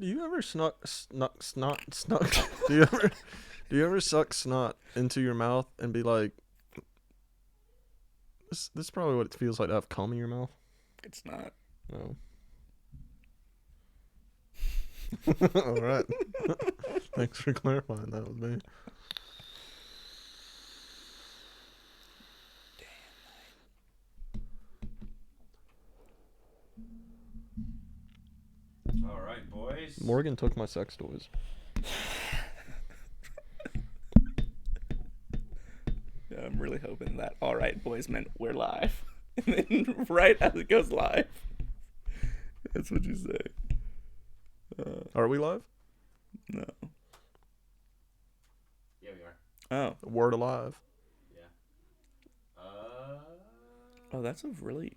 Do you ever snuck? Do you ever do you ever suck snot into your mouth and be like, this is probably what it feels like to have cum in your mouth? It's not. No. All right. Thanks for clarifying that with me. All right, boys. Morgan took my sex toys. I'm really hoping that all right, boys, meant we're live. And then right as it goes live, that's what you say. Are we live? No. Yeah, we are. Oh. Word alive. Yeah. Oh, that's a really.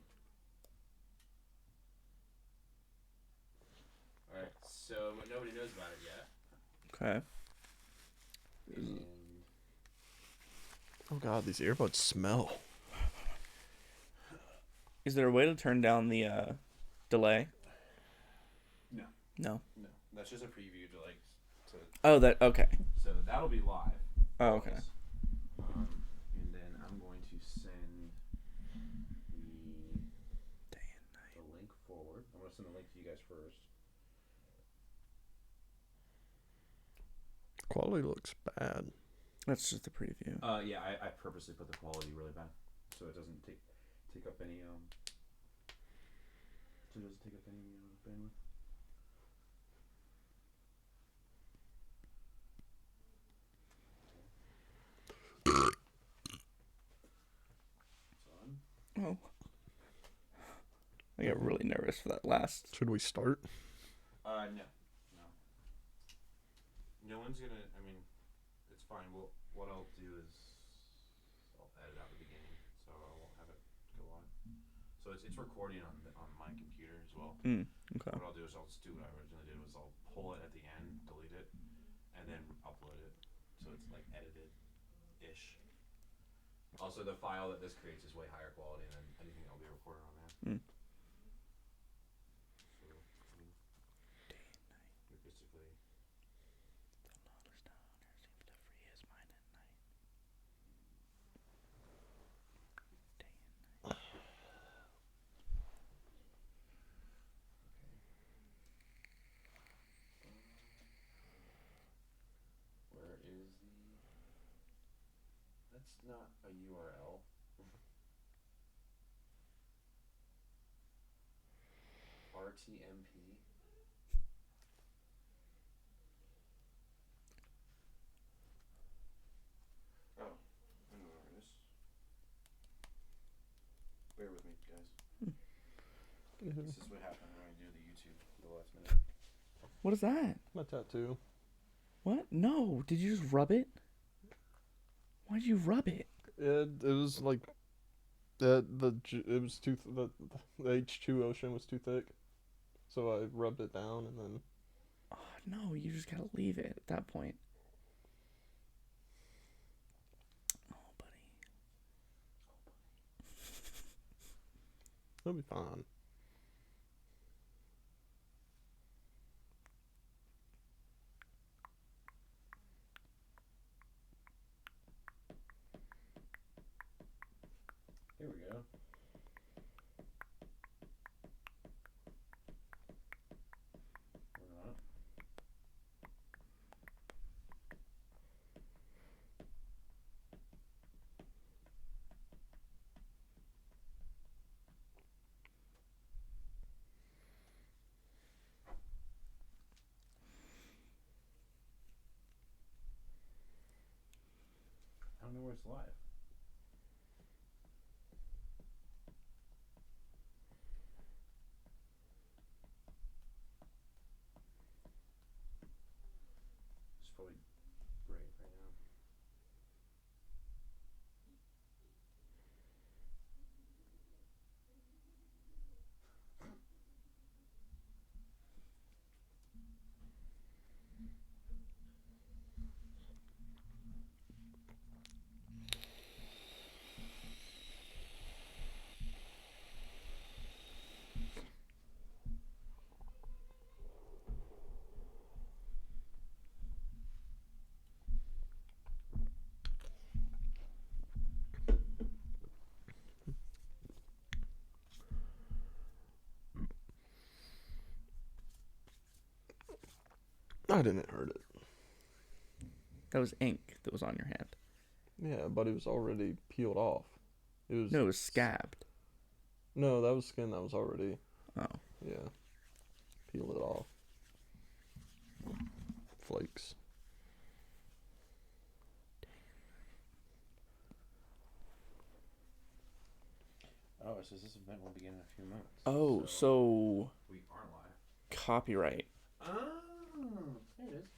All right. So nobody knows about it yet. Okay. And Oh god, these earbuds smell. Is there a way to turn down the delay? No. No. No, that's just a preview to like. To, Oh, that okay. so that'll be live. Oh, okay. And then I'm going to send the link forward. I'm going to send the link to you guys first. Quality looks bad. That's just a preview. Yeah, I purposely put the quality really bad so it doesn't take up any bandwidth. Oh. I got really nervous for that last. Should we start? No. No one's gonna. I mean, it's fine. Well, what I'll do is I'll edit out the beginning, so I won't have it go on. So it's recording on my computer as well. Okay. What I'll do is I'll just do what I originally did was I'll pull it at the end, delete it, and then upload it, so it's like edited ish. Also, the file that this creates is way higher quality than anything that'll be recorded on there. Mm. So, I mean, you're basically. Where is the? That's not a URL. RTMP. Oh, I know where it is. Bear with me, guys. This is what happened when I do the YouTube the last minute. What is that? My tattoo. What? No. Did you just rub it? Why'd you rub it? It was like it was too the H2 ocean was too thick, so I rubbed it down and then. Oh, no, you just gotta leave it at that point. Oh, buddy. It'll be fine. Here we go. We're not. I don't know where it's live. It's probably great right now. I didn't hurt it. That was ink that was on your hand. Yeah, but it was already peeled off. It was. No, it was scabbed. No, that was skin that was already. Oh. Yeah. Peel it off. Flakes. Oh, it says this event will begin in a few moments. Oh, so We aren't live. copyright. Oh, there it is.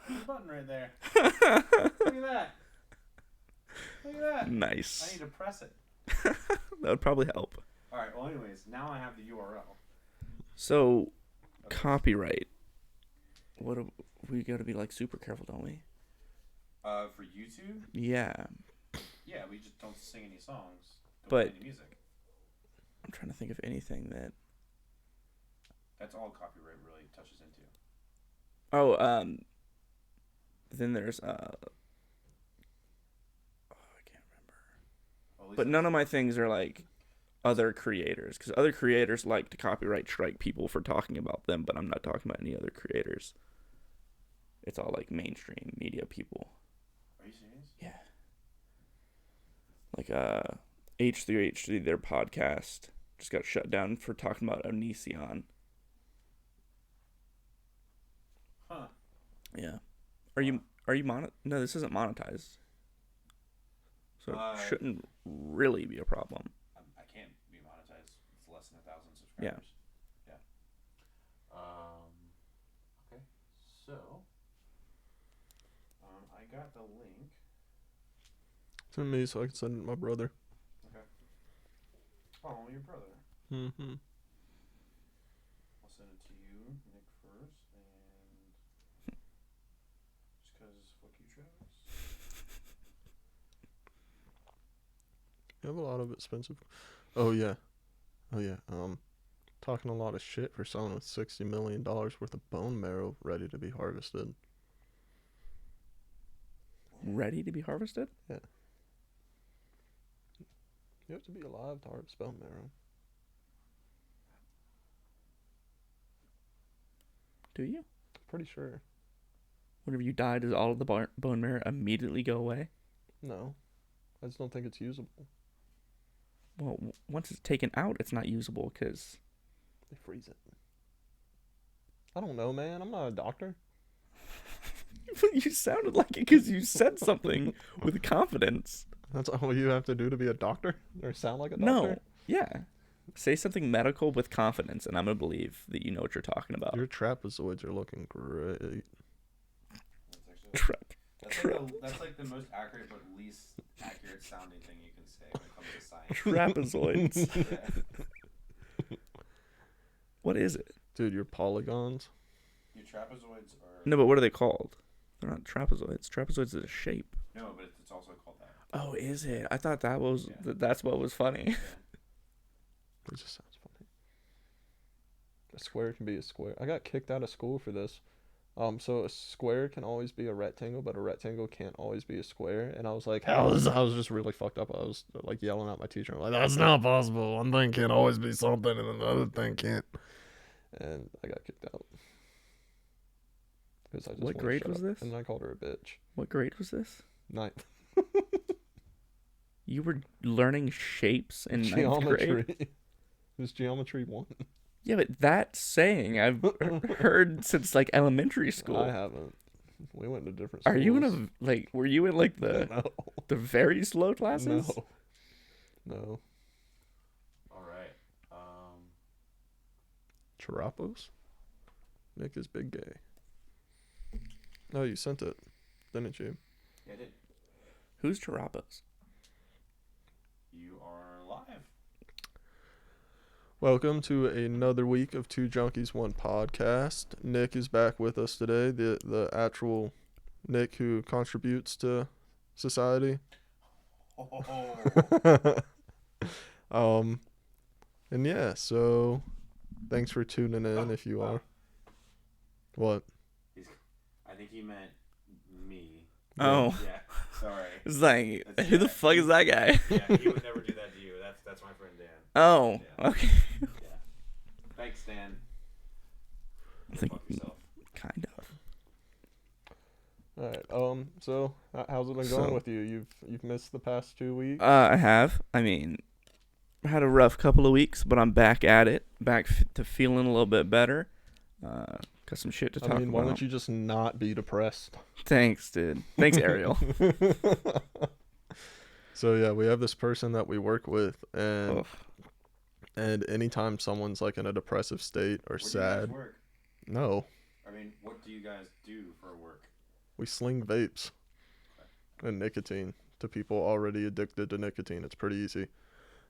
There's a button right there. Look at that. Look at that. Nice. I need to press it. That would probably help. All right. Well, anyways, now I have the URL. So, Okay. copyright. We got to be like super careful, don't we? For YouTube, Yeah. yeah, we just don't sing any songs. Don't But- play any music. I'm trying to think of anything that. That's all copyright really touches into. Oh, then there's oh, I can't remember. Well, at least But none of my things are like other creators, because other creators like to copyright strike people for talking about them, but I'm not talking about any other creators. It's all like mainstream media people. Are you serious? Yeah. Like H3H3, their podcast just got shut down for talking about Onision. Huh. Yeah. Are you No, this isn't monetized. So it shouldn't really be a problem. I can't be monetized. It's less than 1,000 Yeah. subscribers. Okay. So, I got the link. Send me so I can send it to my brother. Oh, your brother. Mm-hmm. I'll send it to you, Nick, first, and just 'cause fuck you, Travis. You have a lot of expensive. Oh yeah. Talking a lot of shit for someone with $60 million worth of bone marrow ready to be harvested. Ready to be harvested? You have to be alive to harvest bone marrow. Do you? Pretty sure. Whenever you die, does all of the bone marrow immediately go away? No. I just don't think it's usable. Well, once it's taken out, it's not usable because... They freeze it. I don't know, man. I'm not a doctor. You sounded like it because you said something with confidence. That's all you have to do to be a doctor? Or sound like a doctor? No. Yeah. Say something medical with confidence, and I'm going to believe that you know what you're talking about. Your trapezoids are looking great. That's actually that's like the most accurate but least accurate sounding thing you can say when it comes to science. Trapezoids. Yeah. What is it? Dude, your polygons. Your trapezoids are No, but what are they called? They're not trapezoids. Trapezoids is a shape. no, but it's also called that. Oh, is it? I thought that was Yeah. that's what was funny. It just sounds funny. A square can be a square. I got kicked out of school for this. So a square can always be a rectangle, but a rectangle can't always be a square. And I was like, I was just really fucked up. I was like yelling at my teacher. I'm like, that's not possible. One thing can't always be something, and another thing can't. And I got kicked out. Because I just What wouldn't grade shut was up. this? And I called her a bitch. What grade was this? Ninth. You were learning shapes in ninth grade? Geometry. It was geometry 1. Yeah, but that saying I've heard since like elementary school. I haven't. We went to different schools. Are you in a were you in like the No. the very slow classes? No. All right. Charapos? Nick is big gay. No, you sent it, didn't you? Yeah, I did. Who's Charapos? You are live. Welcome to another week of Two Junkies, One Podcast. Nick is back with us today, the actual Nick who contributes to society. Oh. And yeah, so thanks for tuning in if you are. What? I think he meant me. Oh, Yeah. Sorry. it's like That's- who the fuck is that guy? Yeah, he would never do that to you. That's my friend Dan. Oh, Yeah. okay. Yeah. Thanks, Dan. I think Fuck yourself. kind of. All right. So how's it been going with you? You've missed the past 2 weeks. I have. I mean, had a rough couple of weeks, but I'm back at it. Back to feeling a little bit better. Got some shit to talk I mean, why about. don't you just not be depressed? Thanks, dude. Thanks, Ariel. So yeah, we have this person that we work with, and Ugh. anytime someone's like in a depressive state or Where do you sad, guys work? no, I mean, what do you guys do for work? we sling vapes and nicotine to people already addicted to nicotine. It's pretty easy.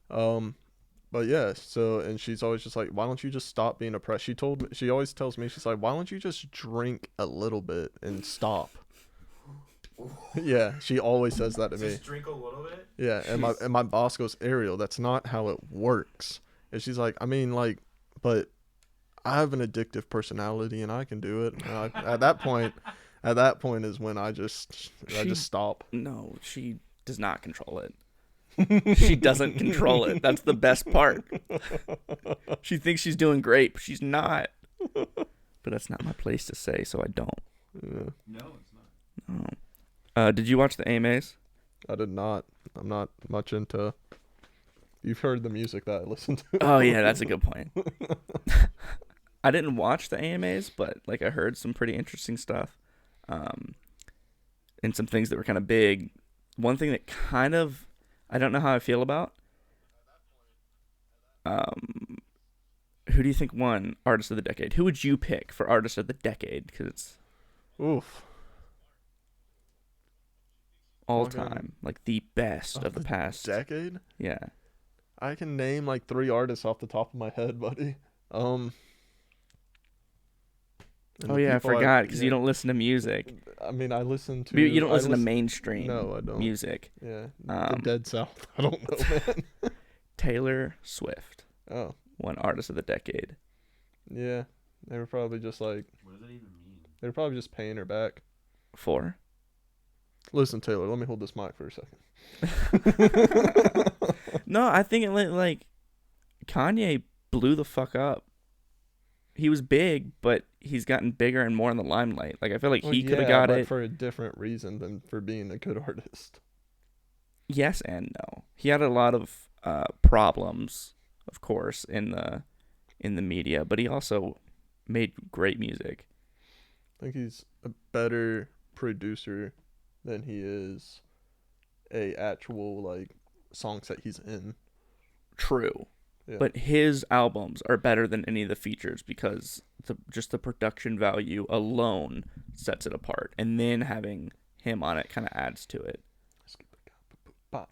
But yeah, so and she's always just like, why don't you just stop being depressed? She always tells me, she's like, why don't you just drink a little bit and stop? Yeah, she always says that to me. Just drink a little bit. Yeah, and my boss goes, Ariel, that's not how it works. And she's like, I mean, like, but I have an addictive personality and I can do it. And at that point is when I just stop. No, she does not control it. She doesn't control it. That's the best part. She thinks she's doing great, but she's not. But that's not my place to say, so I don't. Yeah, No, it's not. No. Did you watch the AMAs? I did not. I'm not much into. You've heard the music that I listen to. Oh yeah, that's a good point. I didn't watch the AMAs, but like I heard some pretty interesting stuff, and some things that were kind of big. One thing that kind of I don't know how I feel about. Who do you think won Artist of the Decade? Who would you pick for Artist of the Decade? Because it's Oof. all Fucking- time, like the best of the past. Decade? Yeah. I can name like 3 artists off the top of my head, buddy. And Oh the yeah, I people forgot because you yeah, don't listen to music. I mean, I listen to. You don't I listen to mainstream No, I don't. music. Yeah, the Um, Dead South. I don't know, man. Taylor Swift Oh, won Artist of the Decade. yeah. They were probably just like What does that even mean? they were probably just paying her back. For Listen, Taylor, let me hold this mic for a second. no, I think like Kanye blew the fuck up. He was big, but he's gotten bigger and more in the limelight. Like I feel like Well, he could have yeah, got but it. for a different reason than for being a good artist. Yes and no. He had a lot of problems, of course, in the media, but he also made great music. I think he's a better producer than he is a actual like songs that he's in. True. Yeah. But his albums are better than any of the features because just the production value alone sets it apart. And then having him on it kind of adds to it. Bop.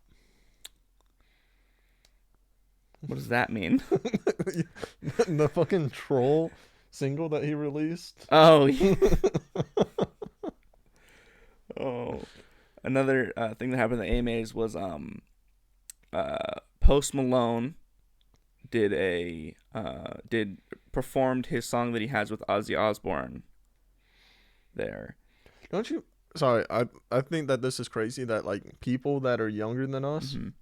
What does that mean? The fucking Troll single that he released. Oh, yeah. Oh. Another thing that happened at the AMAs was Post Malone performed his song that he has with Ozzy Osbourne there. Don't you? Sorry, I think that this is crazy that like people that are younger than us Mhm.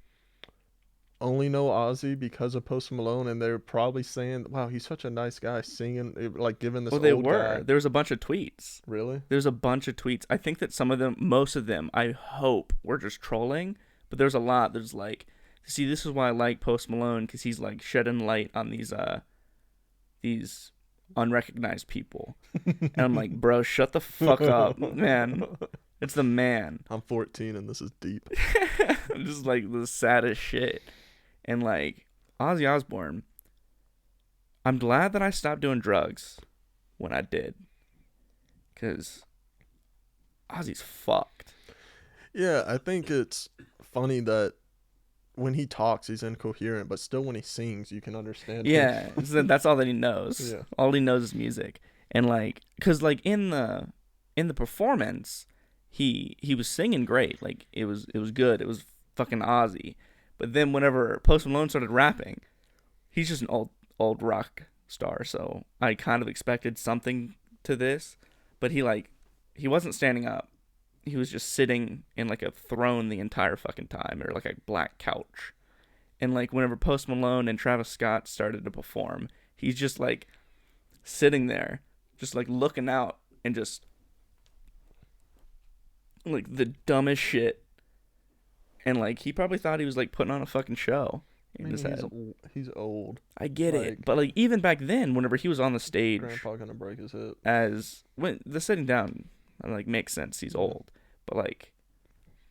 only know Ozzy because of Post Malone, and they're probably saying, "Wow, he's such a nice guy," singing like giving this Well, they old were. guy. There was a bunch of tweets. Really? There's a bunch of tweets. I think that most of them, I hope, were just trolling. But there's a lot. There's like, see, this is why I like Post Malone because he's like shedding light on these unrecognized people. And I'm like, bro, shut the fuck up, man. It's the man. I'm 14 and this is deep. Just like the saddest shit. And like Ozzy Osbourne, I'm glad that I stopped doing drugs when I did. Because Ozzy's fucked. Yeah, I think it's funny that when he talks, he's incoherent, but still when he sings, you can understand him. Yeah, that's all that he knows. Yeah. All he knows is music. And like, cause like in the performance, he was singing great. Like it was good. It was fucking Ozzy. But then whenever Post Malone started rapping, he's just an old rock star. So I kind of expected something to this, but he wasn't standing up. He was just sitting in like a throne the entire fucking time, or like a black couch. And like whenever Post Malone and Travis Scott started to perform, he's just like sitting there, just like looking out and just like the dumbest shit, and like he probably thought he was like putting on a fucking show I in mean, his head. he's old. I get it, like- but like even back then, whenever he was on the stage, Grandpa gonna break his hip. as when the sitting down, like makes sense. He's old, but like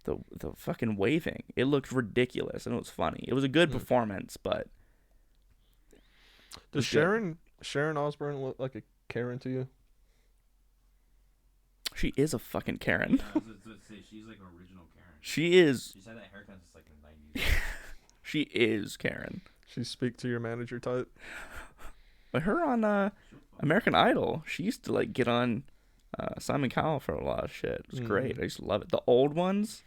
the fucking waving, it looked ridiculous and it was funny. It was a good performance, but Does Sharon Osbourne look like a Karen to you? she is a fucking Karen. Yeah, I was gonna say, she's like an original Karen. She is. She's had that haircut since like the 90s. She is Karen. She speak to your manager type. But her on American Idol, she used to like get on Simon Cowell for a lot of shit. It was great. I used to love it. The old ones,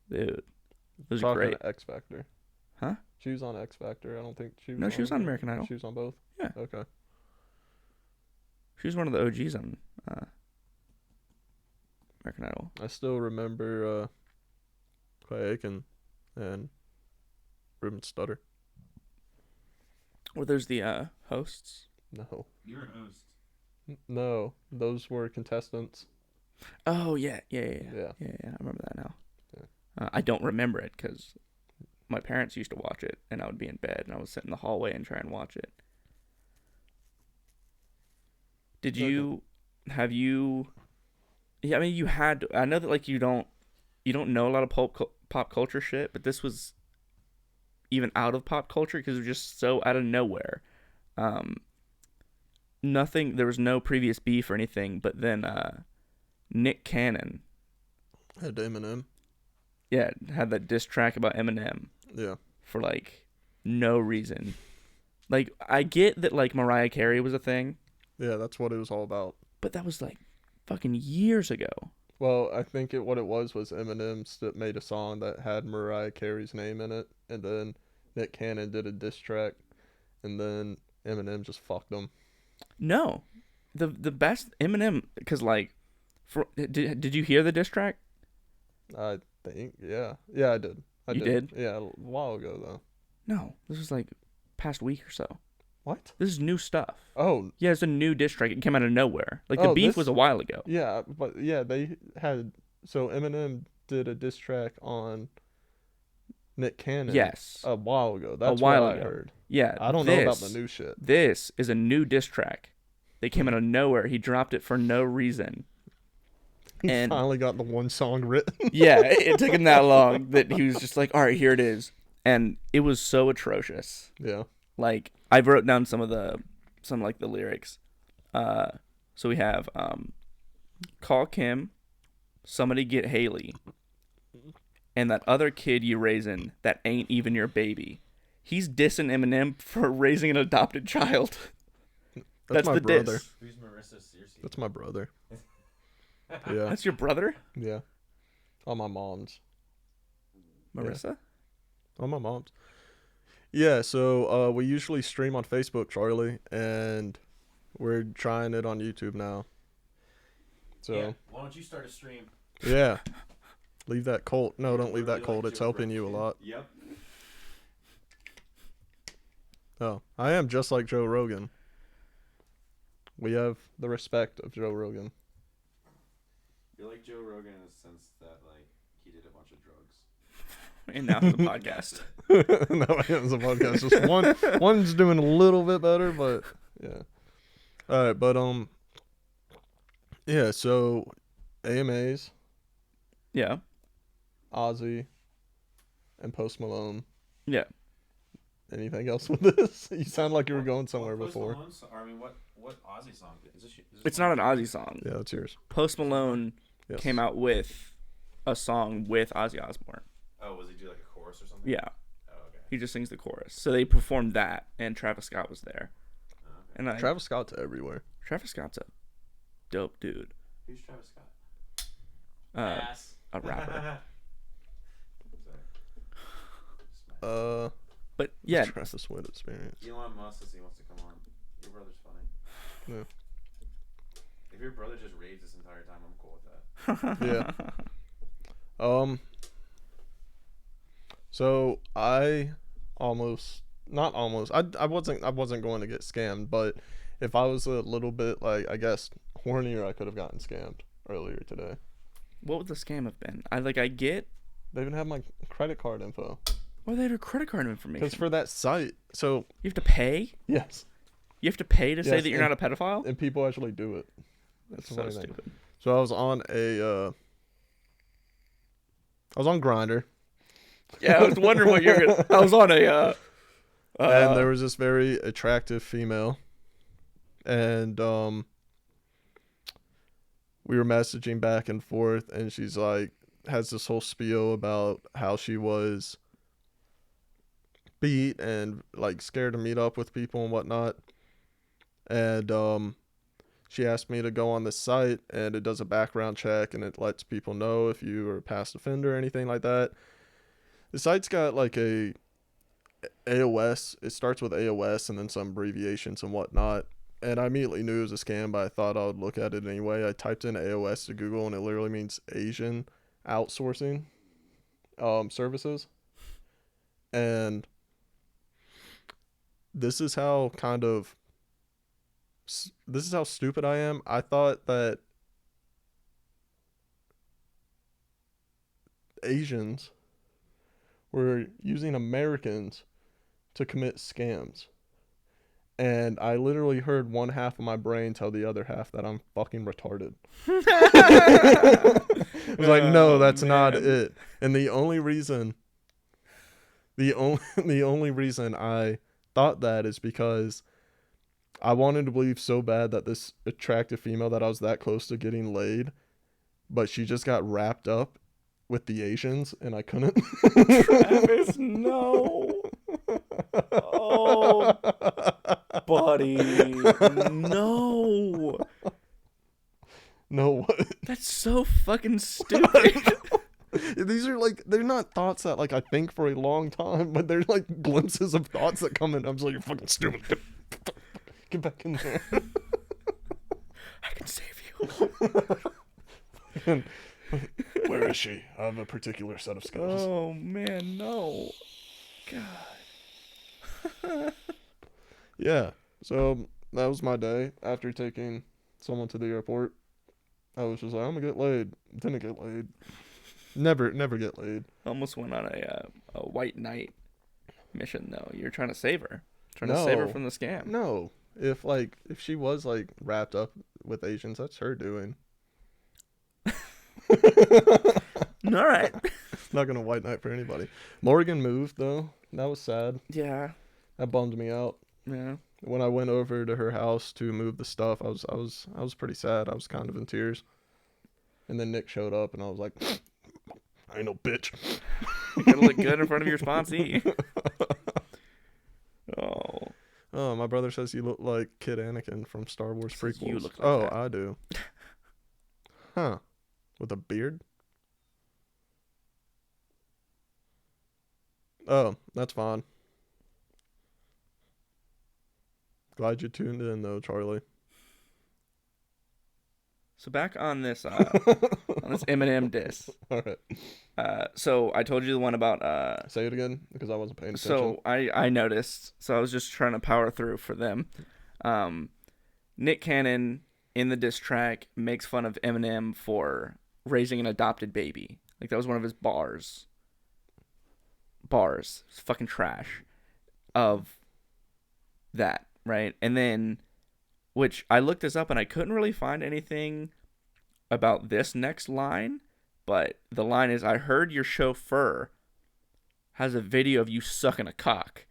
dude, it was Talking great. to X Factor. Huh? She was on X Factor. I don't think she was. No, she was on American Idol. She was on both. Yeah. Okay. She was one of the OGs on American Idol. I still remember Clay Aiken and Ruben Studdard. Or there's the hosts. No. You're a host. No, those were contestants. Oh yeah. Yeah. I remember that now. Yeah. I don't remember it because my parents used to watch it, and I would be in bed, and I would sit in the hallway and try and watch it. Did you? Have you? Yeah, I mean, you had. I know that like you don't know a lot of pop culture shit, but this was even out of pop culture because it was just so out of nowhere. Nothing. There was no previous beef or anything, but then Nick Cannon, Had Eminem. yeah, had that diss track about Eminem Yeah. for like no reason. Like I get that like Mariah Carey was a thing, Yeah, that's what it was all about. but that was like fucking years ago. Well, I think what it was Eminem made a song that had Mariah Carey's name in it, and then Nick Cannon did a diss track, and then Eminem just fucked him. No, the best Eminem, because like, did you hear the diss track? I think, yeah, I did. You did? Yeah, a while ago though. No, this was like past week or so. What? This is new stuff. Oh, Yeah, it's a new diss track. It came out of nowhere. Like the beef was a while ago. yeah, but yeah, they had Eminem did a diss track on Nick Cannon. Yes. A while ago. That's while what I ago. heard. Yeah. I don't know about the new shit. This is a new diss track. They came out of nowhere. He dropped it for no reason. He And finally got the one song written. yeah, it took him that long that he was just like, all right, here it is. And it was so atrocious. Yeah. Like I wrote down some like the lyrics. So we have call Kim, somebody get Haley, and that other kid you raising that ain't even your baby. He's dissing Eminem for raising an adopted child. That's my the brother. diss. Who's Marissa Searcy? That's my brother. Yeah. That's your brother, Yeah. On my mom's. Marissa? On my mom's. Yeah, so we usually stream on Facebook, Charlie, and we're trying it on YouTube now. So Yeah, why don't you start a stream? yeah. Leave that cult. No, don't leave that Be cult. like It's Joe helping Rogan. you a lot. Yep. Oh, I am just like Joe Rogan. We have the respect of Joe Rogan. You're like Joe Rogan in the sense that like he did a bunch of drugs. And now it's a podcast. No, it was a podcast. Just one's doing a little bit better, but yeah. All right, but yeah. So AMAs, Yeah. Ozzy, and Post Malone. Yeah. Anything else with this? You sound like you were going somewhere What Post before. Malone I mean, what Ozzy song? Is this It's not an Ozzy song. Yeah, that's yours. Post Malone Yes. came out with a song with Ozzy Osbourne. Oh, was he do like a chorus or something? Yeah. Oh, okay. He just sings the chorus. So they performed that, and Travis Scott was there. Oh, okay. And Travis Scott's everywhere. Travis Scott's a dope dude. Who's Travis Scott? Ass. A rapper. Sorry. But yeah, Travis Swift experience. Elon Musk says he wants to come on. Your brother's funny. Yeah. If your brother just raves this entire time, I'm cool with that. Yeah. So I I wasn't going to get scammed, but if I was a little bit like I guess hornier, I could have gotten scammed earlier today. What would the scam have been? I get. They even have my credit card info. Why do they have your credit card information? Because for that site, so you have to pay. yes, You have to pay to say Yes, that you're not a pedophile. and people actually do it. That's the so funny thing. stupid. So I was on Grindr, Yeah, I was wondering what you're gonna. I was on a. and there was this very attractive female, and we were messaging back and forth, and she's like, has this whole spiel about how she was beat and like scared to meet up with people and whatnot. And she asked me to go on this site, and it does a background check, and it lets people know if you are a past offender or anything like that. The site's got like a AOS. It starts with AOS and then some abbreviations and whatnot. And I immediately knew it was a scam, but I thought I would look at it anyway. I typed in AOS to Google, and it literally means Asian outsourcing services. And this is how stupid I am. I thought that Asians were using Americans to commit scams. And I literally heard one half of my brain tell the other half that I'm fucking retarded. It was like, no, that's not it. And the only reason I thought that is because I wanted to believe so bad that this attractive female that I was that close to getting laid, but she just got wrapped up with the Asians, and I couldn't. Travis, no. Oh, buddy, no. No, what? That's so fucking stupid. These are like, they're not thoughts that like I think for a long time, but they're like glimpses of thoughts that come in. I'm just like, you're fucking stupid. Get back in there. I can save you. And, where is she? I have a particular set of skills. Oh man, no. God. Yeah. So that was my day after taking someone to the airport. I was just like, I'm gonna get laid. Didn't get laid. Never get laid. Almost went on a white knight mission though. You're trying to save her. Trying to save her from the scam. No. If she was like wrapped up with Asians, that's her doing. All right. Not gonna white knight for anybody. Morgan moved though. That was sad. Yeah. That bummed me out. Yeah. When I went over to her house to move the stuff, I was pretty sad. I was kind of in tears. And then Nick showed up, and I was like, I ain't no bitch. You gotta look good in front of your sponsee. Oh. Oh, my brother says you look like Kid Anakin from Star Wars Says prequels. you look like oh, that. I do. Huh. With a beard? Oh, that's fine. Glad you tuned in, though, Charlie. So back on this Eminem diss. All right. So I told you the one about Say it again, because I wasn't paying attention. So I noticed. So I was just trying to power through for them. Nick Cannon in the diss track makes fun of Eminem for raising an adopted baby. Like that was one of his bars. It's fucking trash. Of that, right? And then, which I looked this up and I couldn't really find anything about this next line. But the line is, I heard your chauffeur has a video of you sucking a cock.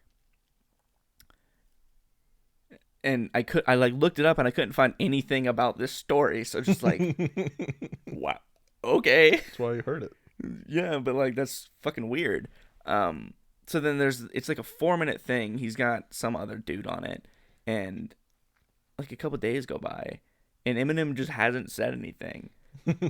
And I looked it up and I couldn't find anything about this story. So just like, wow, okay. That's why you heard it. Yeah, but like, that's fucking weird. So then it's like a 4-minute thing. He's got some other dude on it. And like a couple days go by and Eminem just hasn't said anything.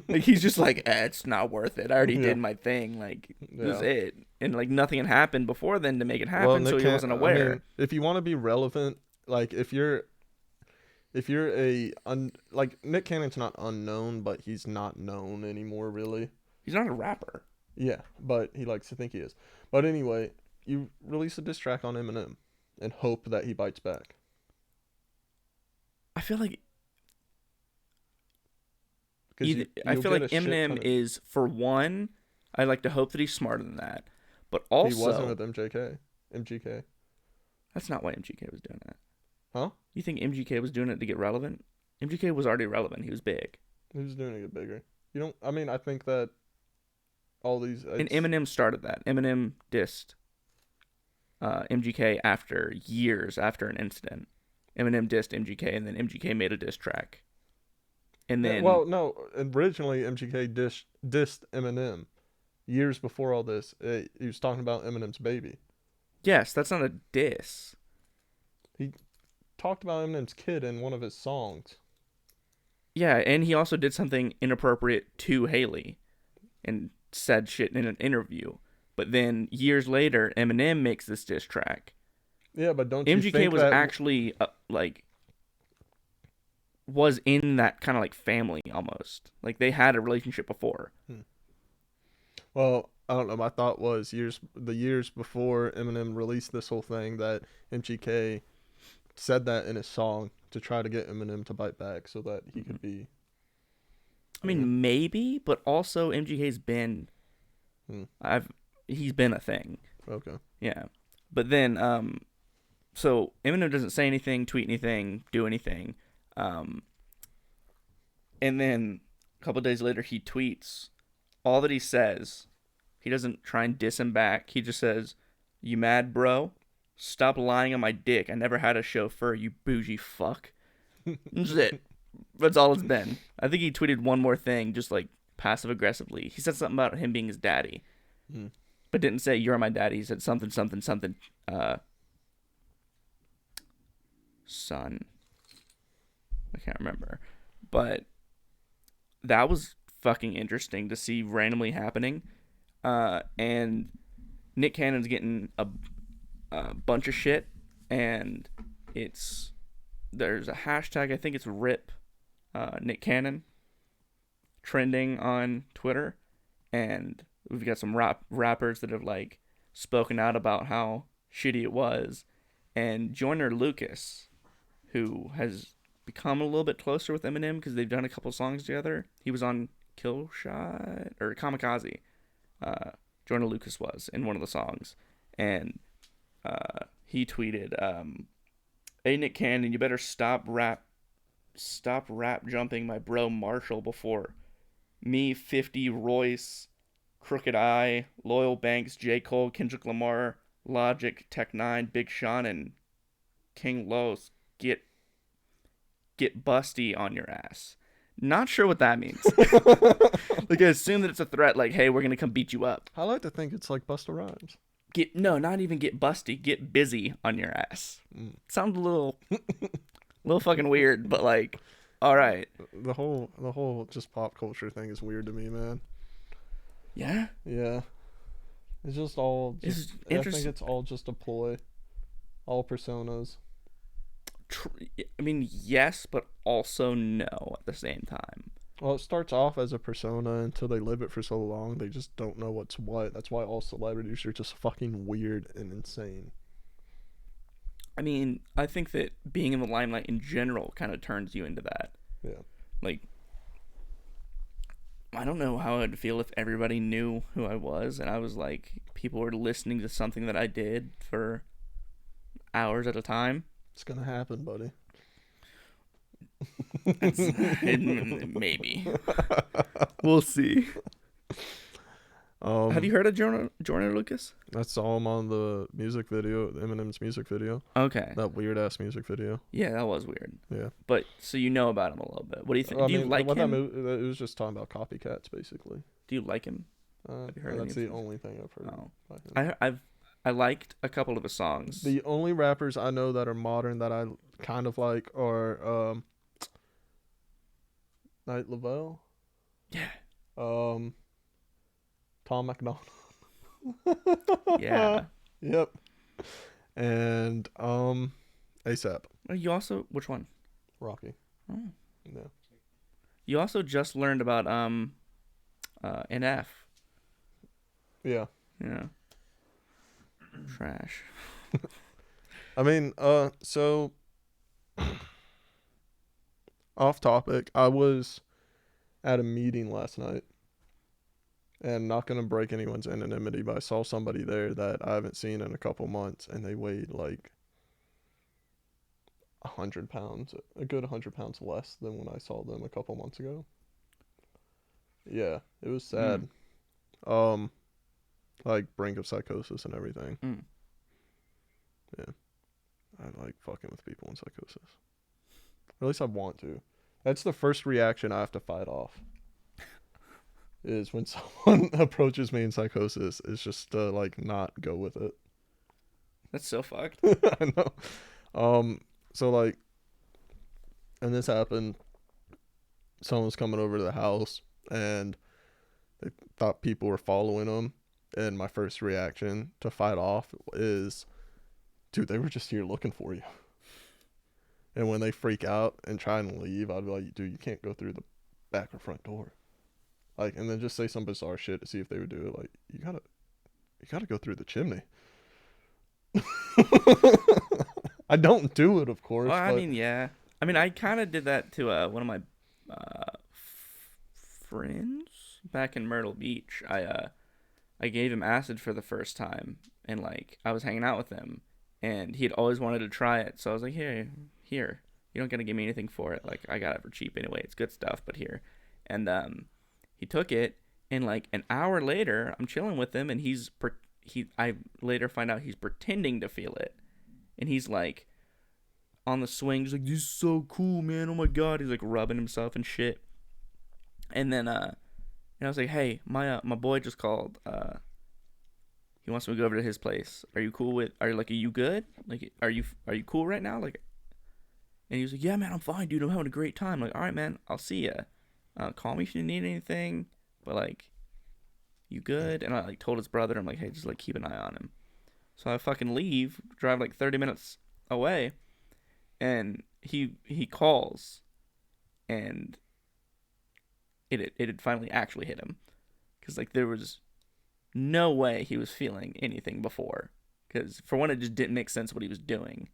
Like he's just like, it's not worth it. I already did my thing. Like that's it. And like nothing had happened before then to make it happen, so he wasn't aware. I mean, if you want to be relevant, like if you're like Nick Cannon's not unknown, but he's not known anymore really. He's not a rapper. Yeah, but he likes to think he is. But anyway, you release a diss track on Eminem and hope that he bites back. I feel like 'Cause I you'll feel get like a shit ton Eminem of- is, for one, I like to hope that he's smarter than that. But He wasn't also, with MGK. that's not why MGK was doing that. Huh? You think MGK was doing it to get relevant? MGK was already relevant. He was big. He was doing it bigger. You don't. I mean, I think that all these. And Eminem started that. Eminem dissed MGK years after an incident. Eminem dissed MGK, and then MGK made a diss track. And then, well, no. Originally, MGK dissed Eminem years before all this. He was talking about Eminem's baby. yes, that's not a diss. Talked about Eminem's kid in one of his songs. Yeah, and he also did something inappropriate to Haley and said shit in an interview. But then years later, Eminem makes this diss track. Yeah, but don't you MGK think was that actually was in that kind of like family almost. Like they had a relationship before. Well, I don't know. My thought was the years before Eminem released this whole thing that MGK said that in his song to try to get Eminem to bite back so that he could be. I mean, maybe, but also MGK's been he's been a thing. Okay. Yeah. But then so Eminem doesn't say anything, tweet anything, do anything. And then a couple days later he tweets all that he says. He doesn't try and diss him back. He just says, "You mad, bro? Stop lying on my dick. I never had a chauffeur, you bougie fuck." That's it. That's all it's been. I think he tweeted one more thing, just like passive aggressively. He said something about him being his daddy, but didn't say "you're my daddy." He said something, son. I can't remember, but that was fucking interesting to see randomly happening. And Nick Cannon's getting a bunch of shit, and there's a hashtag, I think it's RIP Nick Cannon, trending on Twitter, and we've got some rappers that have like spoken out about how shitty it was, and Joyner Lucas, who has become a little bit closer with Eminem because they've done a couple songs together. He was on Kill Shot or Kamikaze. Joyner Lucas was in one of the songs, and he tweeted, "Hey Nick Cannon, you better stop rap jumping my bro Marshall before me, 50, Royce, Crooked Eye, Loyal Banks, J. Cole, Kendrick Lamar, Logic, Tech Nine, Big Sean, and King Los get busty on your ass." Not sure what that means. Like, I assume that it's a threat, like, hey, we're gonna come beat you up. I like to think it's like Busta Rhymes. Not even get busty, get busy on your ass. Sounds a little fucking weird, but like, all right. The whole just pop culture thing is weird to me, man. Yeah. Yeah. It's just all. It's I think interesting. it's all just a ploy. All personas. I mean, yes, but also no at the same time. Well, it starts off as a persona until they live it for so long, they just don't know what's what. That's why all celebrities are just fucking weird and insane. I mean, I think that being in the limelight in general kind of turns you into that. Yeah. Like, I don't know how I'd feel if everybody knew who I was and I was like, people were listening to something that I did for hours at a time. It's gonna happen, buddy. Maybe. We'll see. Have you heard of Joyner Lucas? I saw him on the music video, Eminem's music video. Okay. That weird ass music video. Yeah, that was weird. Yeah. But so you know about him a little bit. What do you think? Do you like him? It was just talking about copycats, basically. Do you like him? Have you heard that's any the of his? only thing I've heard. Oh. By him. I liked a couple of his songs. The only rappers I know that are modern that I kind of like are Night Lavelle. Yeah. Tom McDonald. Yeah. Yep. And ASAP. You also, which one? Rocky. Oh. Yeah. You also just learned about NF. Yeah. Yeah. Trash. I mean, so off topic, I was at a meeting last night, and not gonna break anyone's anonymity, but I saw somebody there that I haven't seen in a couple months, and they weighed like 100 pounds, a good 100 pounds less than when I saw them a couple months ago. Yeah, it was sad. Um, like brink of psychosis and everything. Mm. Yeah, I like fucking with people in psychosis. Or at least I want to. That's the first reaction I have to fight off. Is when someone approaches me in psychosis, is just to like not go with it. That's so fucked. I know. So like, and this happened. Someone was coming over to the house, and they thought people were following them. And my first reaction to fight off is, dude, they were just here looking for you. And when they freak out and try and leave, I'd be like, dude, you can't go through the back or front door. Like, and then just say some bizarre shit to see if they would do it. Like, you gotta go through the chimney. I don't do it, of course. Well, I but mean, yeah. I mean, I kind of did that to one of my friends back in Myrtle Beach. I gave him acid for the first time, and like I was hanging out with him, and he had always wanted to try it. So I was like, here, you don't gotta give me anything for it. Like I got it for cheap anyway. It's good stuff, but here, and he took it, and like an hour later, I'm chilling with him, and I later find out he's pretending to feel it, and he's like on the swing, he's like, this is so cool, man, oh my god, he's like rubbing himself and shit. And then and I was like, hey, my boy just called, he wants me to go over to his place. Are you good? Like, are you cool right now? Like, and he was like, yeah, man, I'm fine, dude, I'm having a great time. I'm like, all right, man, I'll see ya. Call me if you need anything, but like, you good? And I like told his brother, I'm like, hey, just like keep an eye on him. So I fucking leave, drive like 30 minutes away, and he calls, and it had finally actually hit him, because like there was no way he was feeling anything before, because for one, it just didn't make sense what he was doing.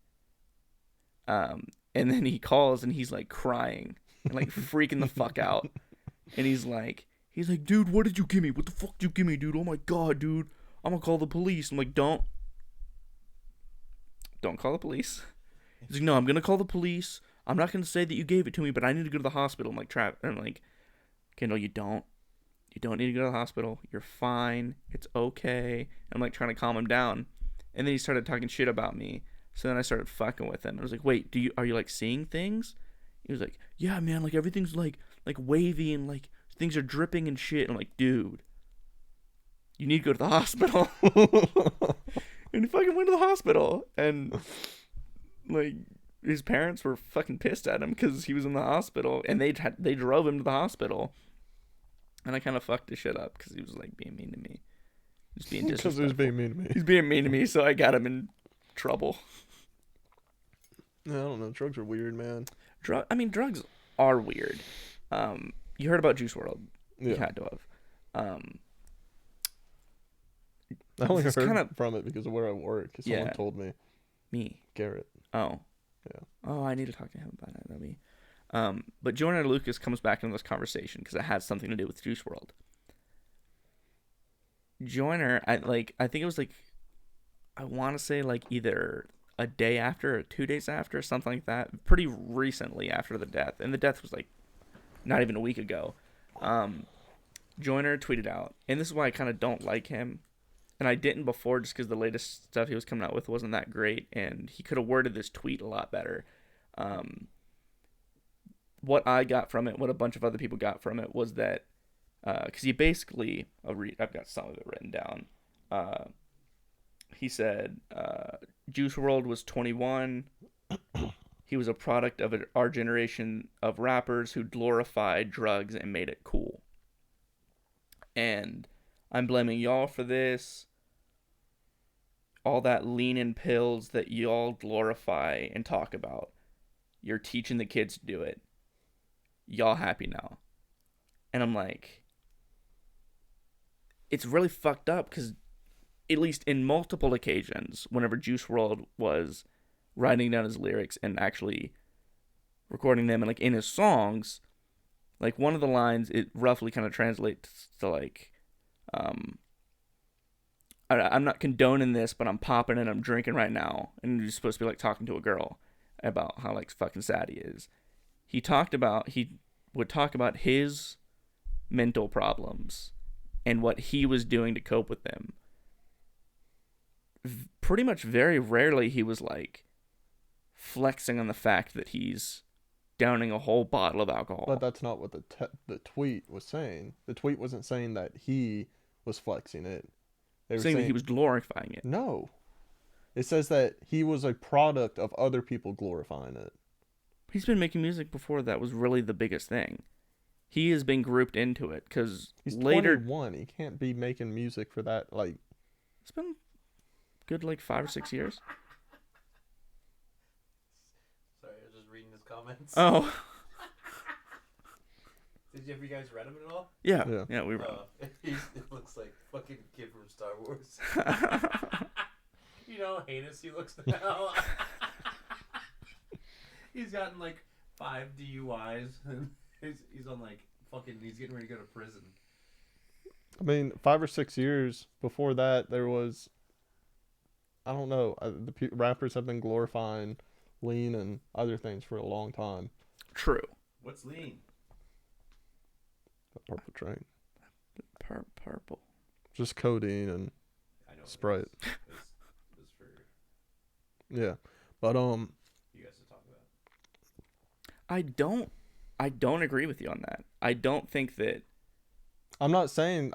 And then he calls and he's like crying and like freaking the fuck out, and he's like, dude, what did you give me? What the fuck did you give me, dude? Oh my god, dude, I'm gonna call the police. I'm like, don't call the police. He's like, no, I'm gonna call the police. I'm not gonna say that you gave it to me, but I need to go to the hospital. I'm like, I'm like, Kendall, you don't need to go to the hospital. You're fine. It's okay. And I'm like trying to calm him down, and then he started talking shit about me. So then I started fucking with him. I was like, wait, are you like seeing things? He was like, yeah, man, like everything's like wavy and like things are dripping and shit. And I'm like, dude, you need to go to the hospital. And he fucking went to the hospital, and like his parents were fucking pissed at him because he was in the hospital, and they drove him to the hospital. And I kind of fucked his shit up because he was like being mean to me, just being disrespectful. Because he was being mean to me. He's being mean to me, so I got him in trouble. I don't know. Drugs are weird, man. Drugs are weird. You heard about Juice WRLD? Yeah. You had to have. I only heard from it because of where I work. Someone told me. Me. Garrett. Oh. Yeah. Oh, I need to talk to him about that. But Joyner Lucas comes back into this conversation because it has something to do with Juice WRLD. Joyner, I think it was like, I want to say like either a day after or 2 days after, something like that. Pretty recently after the death, and the death was like not even a week ago. Joyner tweeted out, and this is why I kind of don't like him. And I didn't before just because the latest stuff he was coming out with wasn't that great, and he could have worded this tweet a lot better. What I got from it, what a bunch of other people got from it, was that because he basically, I've got some of it written down. He said, Juice WRLD was 21. He was a product of our generation of rappers who glorified drugs and made it cool. And I'm blaming y'all for this. All that lean in pills that y'all glorify and talk about. You're teaching the kids to do it. Y'all happy now. And I'm like, it's really fucked up because at least in multiple occasions, whenever Juice WRLD was writing down his lyrics and actually recording them and like in his songs, Like one of the lines, it roughly kind of translates to like, um, I'm not condoning this, but I'm popping and I'm drinking right now, and you're supposed to be like talking to a girl about how like fucking sad he is. He would talk about his mental problems and what he was doing to cope with them. Pretty much very rarely he was like flexing on the fact that he's downing a whole bottle of alcohol. But that's not what the tweet was saying. The tweet wasn't saying that he was flexing it. They were saying that he was glorifying it. No. It says that he was a product of other people glorifying it. He's been making music before that was really the biggest thing. He has been grouped into it because He's later 21. He can't be making music for that. Like, it's been good like 5 or 6 years. Sorry, I was just reading his comments. Oh. Have you guys read him at all? Yeah, Yeah. we read. It looks like fucking kid from Star Wars. You know how heinous he looks now? He's gotten like 5 DUIs and he's on like fucking, he's getting ready to go to prison. I mean, 5 or 6 years before that, there was, I don't know, rappers have been glorifying lean and other things for a long time. True. What's lean? The Purple Train. Purple. Just codeine and I know. Sprite. It's for yeah. But you guys to talk about. I don't agree with you on that. I don't think that. I'm not saying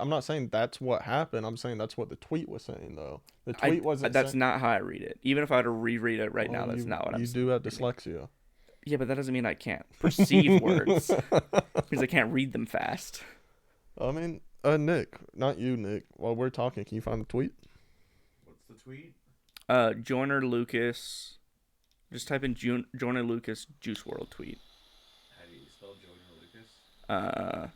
that's what happened. I'm saying that's what the tweet was saying though. The tweet wasn't. That's not how I read it. Even if I were to reread it right now, Well, that's not what I'm saying. You do have dyslexia. Yeah, but that doesn't mean I can't perceive words because I can't read them fast. I mean, Nick, not you, Nick. While we're talking, can you find the tweet? What's the tweet? Joyner Lucas. Just type in Joyner Lucas Juice WRLD tweet. How do you spell Joyner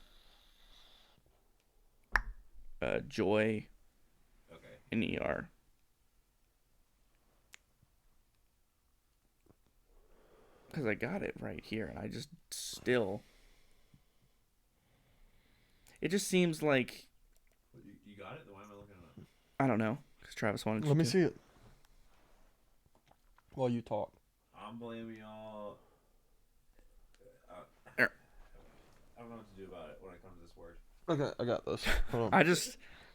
Lucas? Joy. Okay. N-E-R. Because I got it right here, and I just still. It just seems like. You got it? Then why am I looking it up? I don't know. Because Travis wanted Let me see it. While you talk. I'm blaming y'all. Er. I don't know what to do about it when it comes to this word. Okay, I got this. Hold on.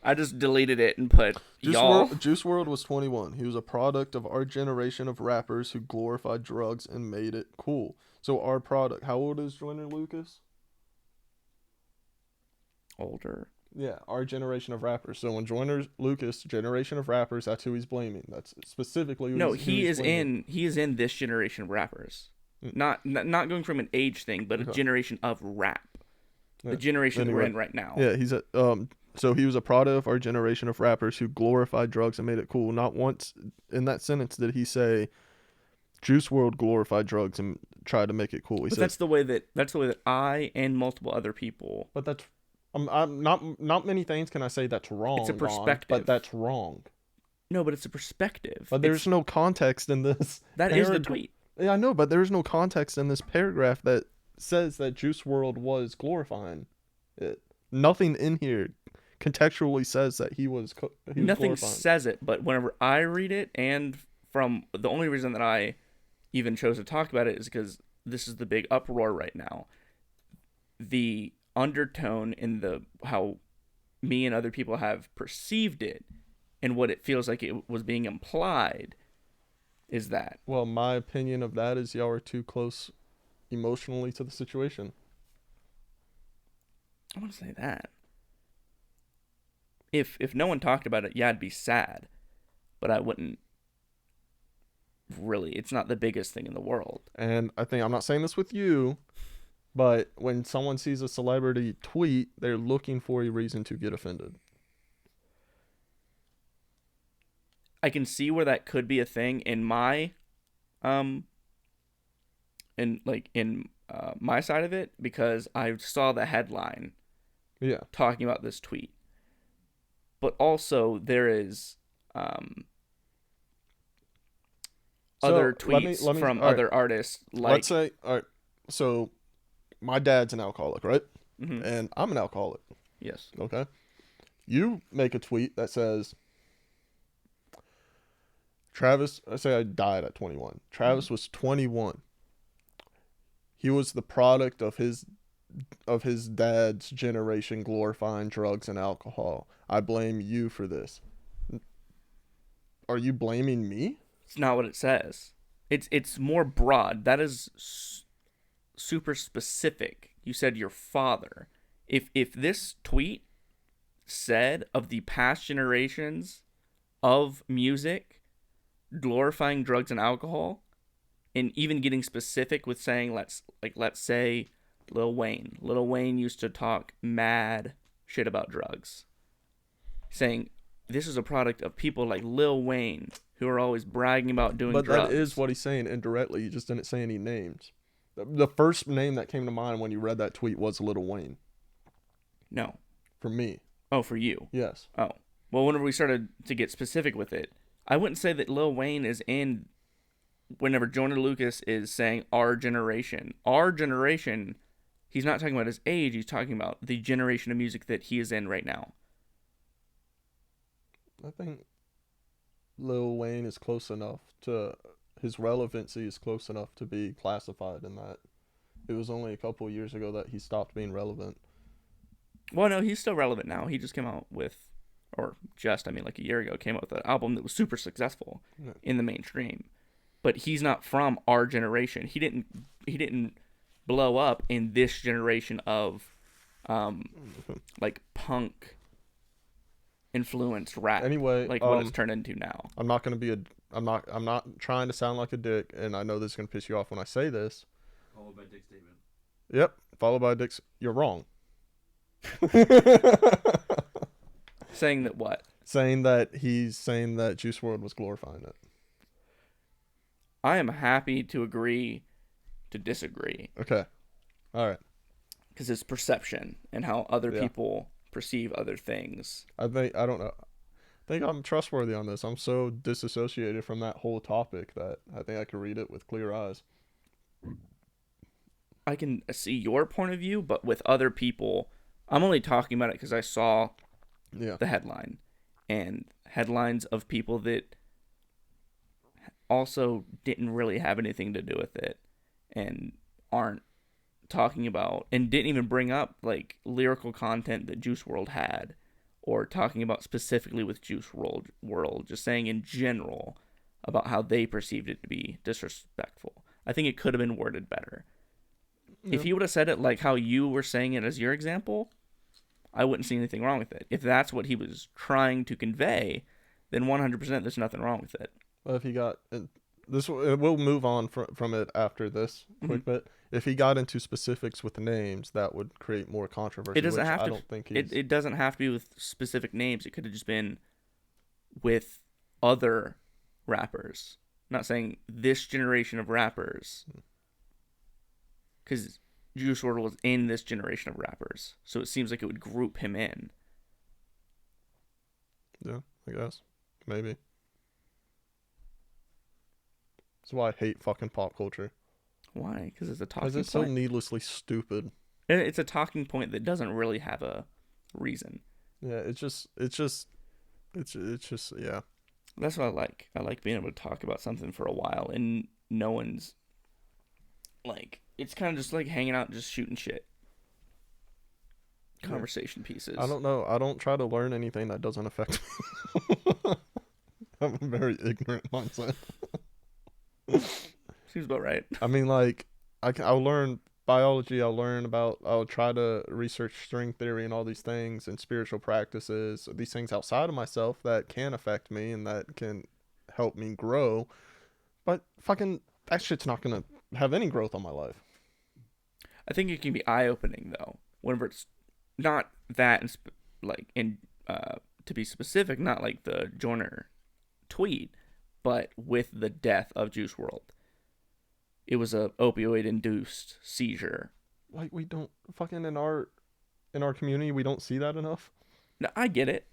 I just deleted it and put y'all. Juice WRLD was 21. He was a product of our generation of rappers who glorified drugs and made it cool. So our product. How old is Joyner Lucas? Older. Yeah, our generation of rappers. So when Joyner Lucas, generation of rappers, that's who he's blaming. That's specifically who No, he's he is blaming. he is in this generation of rappers. Not going from an age thing, but a generation of rap. Yeah. The generation Anyway. we're in right now. Yeah, he's a so he was a product of our generation of rappers who glorified drugs and made it cool. Not once in that sentence did he say Juice WRLD glorified drugs and tried to make it cool. He But said, that's the way that I and multiple other people. but that's I'm not many things can I say that's wrong. It's a Don, perspective. but that's wrong. No, but it's a perspective. But there's no context in this. That is the paragraph. tweet. Yeah, I know, but there's no context in this paragraph that says that Juice WRLD was glorifying it. Nothing in here contextually says that he was Nothing glorifying. says it, but whenever I read it, and from the only reason that I even chose to talk about it is because this is the big uproar right now. The undertone in how me and other people have perceived it and what it feels like it was being implied is that. Well, my opinion of that is y'all are too close emotionally to the situation. I want to say that. If no one talked about it, yeah, I'd be sad, but I wouldn't really. It's not the biggest thing in the world. And I think I'm not saying this with you, but when someone sees a celebrity tweet, they're looking for a reason to get offended. I can see where that could be a thing in my my side of it, because I saw the headline Yeah. talking about this tweet. But also there is other tweets from other artists like let's say, all right, so my dad's an alcoholic, right? Hmm. And I'm an alcoholic. Yes. Okay. You make a tweet that says, Travis, I say I died at 21. Travis was 21. He was the product of his dad's generation glorifying drugs and alcohol. I blame you for this. Are you blaming me? It's not what it says. It's more broad. That is super specific. You said your father. If this tweet said of the past generations of music glorifying drugs and alcohol, and even getting specific with saying let's say Lil Wayne. Lil Wayne used to talk mad shit about drugs. Saying this is a product of people like Lil Wayne who are always bragging about doing But drugs. that is what he's saying indirectly. You just didn't say any names. The first name that came to mind when you read that tweet was Lil Wayne. No. For me. Oh, for you. Yes. Oh. Well, whenever we started to get specific with it, I wouldn't say that Lil Wayne is in whenever Jonah Lucas is saying our generation. Our generation, he's not talking about his age, he's talking about the generation of music that he is in right now. I think Lil Wayne is close enough to his relevancy is close enough to be classified in that. It was only a couple years ago that he stopped being relevant. Well, no, he's still relevant now. He just came out with, like a year ago, came out with an album that was super successful in the mainstream. But he's not from our generation. He didn't blow up in this generation of, like punk influenced rap. Anyway, like what it's turned into now. I'm not trying to sound like a dick, and I know this is gonna piss you off when I say this. Followed by Dick's statement. Yep, followed by Dick's. You're wrong. Saying that what? He's saying that Juice WRLD was glorifying it. I am happy to agree to disagree. Okay. All right. Because it's perception and how other people perceive other things. I don't know. I think I'm trustworthy on this. I'm so disassociated from that whole topic that I think I could read it with clear eyes. I can see your point of view, but with other people, I'm only talking about it because I saw the headline. And headlines of people that also didn't really have anything to do with it and aren't talking about and didn't even bring up like lyrical content that Juice WRLD had or talking about specifically with Juice WRLD, just saying in general about how they perceived it to be disrespectful. I think it could have been worded better. If he would have said it like how you were saying it as your example, I wouldn't see anything wrong with it. If that's what he was trying to convey, then 100% there's nothing wrong with it. Well, if he got this, we'll move on from it after this quick bit. If he got into specifics with the names, that would create more controversy. It doesn't have to. I don't think it doesn't have to be with specific names. It could have just been with other rappers. I'm not saying this generation of rappers, because Juice WRLD was in this generation of rappers, so it seems like it would group him in. Yeah, I guess maybe. That's why I hate fucking pop culture. Why? Because it's a talking point. Because it's so needlessly stupid. And it's a talking point that doesn't really have a reason. Yeah, it's just yeah. That's what I like. I like being able to talk about something for a while and no one's like, it's kind of just like hanging out and just shooting shit. Conversation pieces. I don't know. I don't try to learn anything that doesn't affect me. I have a very ignorant mindset. Seems about right. I mean, like, I'll learn biology. I'll try to research string theory and all these things and spiritual practices, these things outside of myself that can affect me and that can help me grow. But fucking, that shit's not going to have any growth on my life. I think it can be eye-opening, though, whenever it's not that, to be specific, not like the Joyner tweet, but with the death of Juice WRLD. It was a opioid-induced seizure. Like, we don't fucking in our community, we don't see that enough. No, I get it.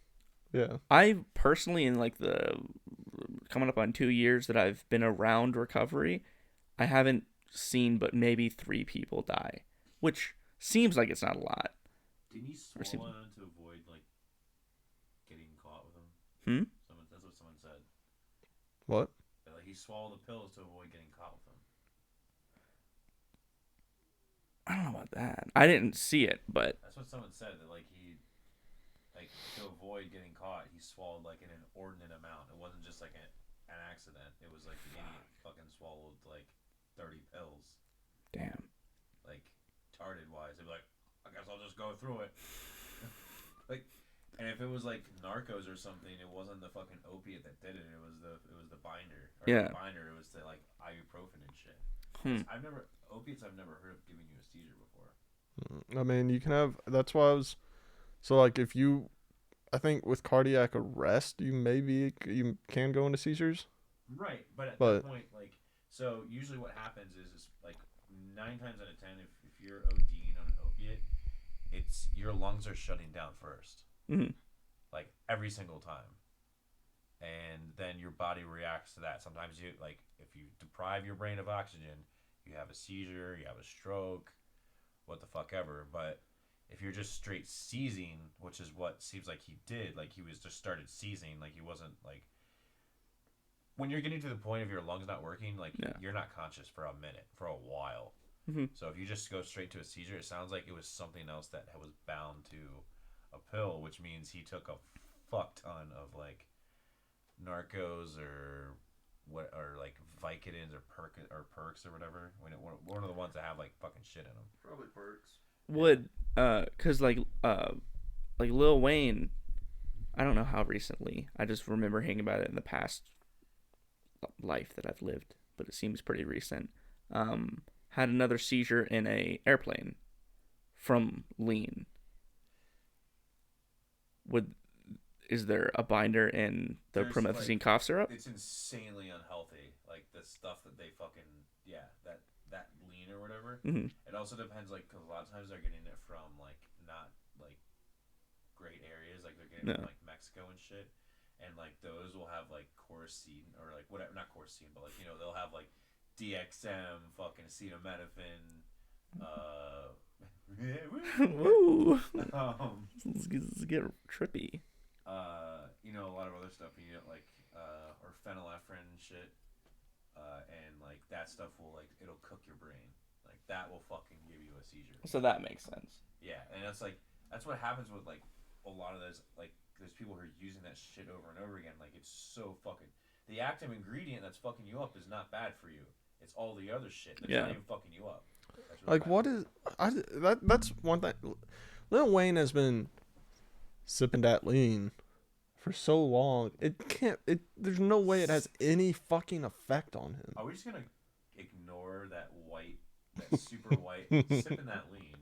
Yeah. I personally, in like the coming up on 2 years that I've been around recovery, I haven't seen but maybe 3 people die which seems like it's not a lot. Didn't he Or seems- swallow them to avoid like getting caught with them? Hmm? That's what someone said. What? That, like he swallowed the pills to avoid getting caught with them. I don't know about that. I didn't see it, but That's what someone said. That like he, like to avoid getting caught, he swallowed like an inordinate amount. It wasn't just like an accident. It was like the idiot fucking swallowed like 30 pills. damn. Like tarded wise, they'd be like, I guess I'll just go through it. Like, and if it was like Narcos or something, it wasn't the fucking opiate that did it. It was the binder. Or Yeah. The binder. It was the like ibuprofen and shit. I've never heard of giving you a seizure before. I mean, you can have. That's why I was. So like, if you, I think with cardiac arrest, you can go into seizures. Right, but at But- that point, like, so usually what happens is like 9 times out of 10, if you're ODing on an opiate, it's your lungs are shutting down first, Mhm. like every single time, and then your body reacts to that. Sometimes you like if you deprive your brain of oxygen, you have a seizure, you have a stroke, what the fuck ever. But if you're just straight seizing, which is what seems like he did, like he was just started seizing, like he wasn't like. When you're getting to the point of your lungs not working, like Yeah. you're not conscious for a minute, for a while. Mhm. So if you just go straight to a seizure, it sounds like it was something else that was bound to a pill, which means he took a fuck ton of like Narcos or what, or like Vicodins or perks or whatever. One of the ones that have like fucking shit in them. Probably perks. Would cause like Lil Wayne, I don't know how recently. I just remember hearing about it in the past life that I've lived, but it seems pretty recent. Had another seizure in a airplane from lean. Is there a binder in the There's, promethazine like, cough syrup? It's insanely unhealthy. Like the stuff that they fucking that lean or whatever. Hmm. It also depends, like, because a lot of times they're getting it from like not like great areas, like they're getting it from No. like Mexico and shit, and like those will have like quercetin or like whatever, not quercetin, but like they'll have like DXM, fucking acetaminophen, Woo! um, Let's get trippy. a lot of other stuff, like or phenylephrine and shit, and like that stuff will like it'll cook your brain, like that will fucking give you a seizure. So that makes sense. Yeah, and that's what happens with like a lot of those, like there's people who are using that shit over and over again. Like it's so fucking, the active ingredient that's fucking you up is not bad for you. It's all the other shit that's Yeah. not even fucking you up. That's really Like, bad. what is that's one thing. Lil Wayne has been sipping that lean for so long. There's no way it has any fucking effect on him. Are we just gonna ignore that super white, sipping that lean?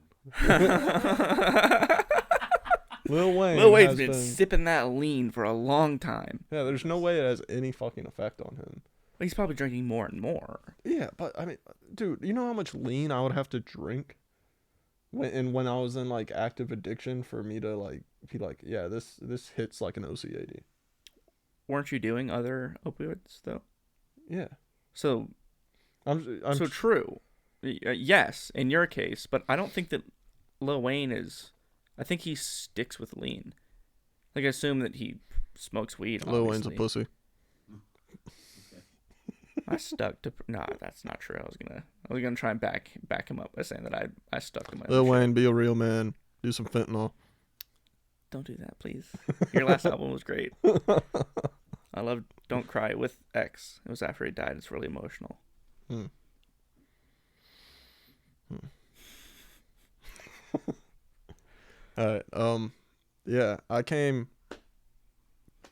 Lil Wayne Lil Wayne's has been sipping that lean for a long time. Yeah, there's no way it has any fucking effect on him. He's probably drinking more and more. Yeah, but I mean, dude, you know how much lean I would have to drink when I was in like active addiction for me to like be like, yeah, this hits like an OC80. Weren't you doing other opioids though? Yeah, So I'm so true. Yes, in your case, but I don't think that Lil Wayne is. I think he sticks with lean. Like I assume that he smokes weed. Lil Wayne's a obviously. pussy. I stuck to. No, that's not true. I was gonna try and back him up by saying that I stuck to my. Lil own shit. Wayne, be a real man. Do some fentanyl. Don't do that, please. Your last album was great. I love "Don't Cry" with X. It was after he died. It's really emotional. All right. Yeah, I came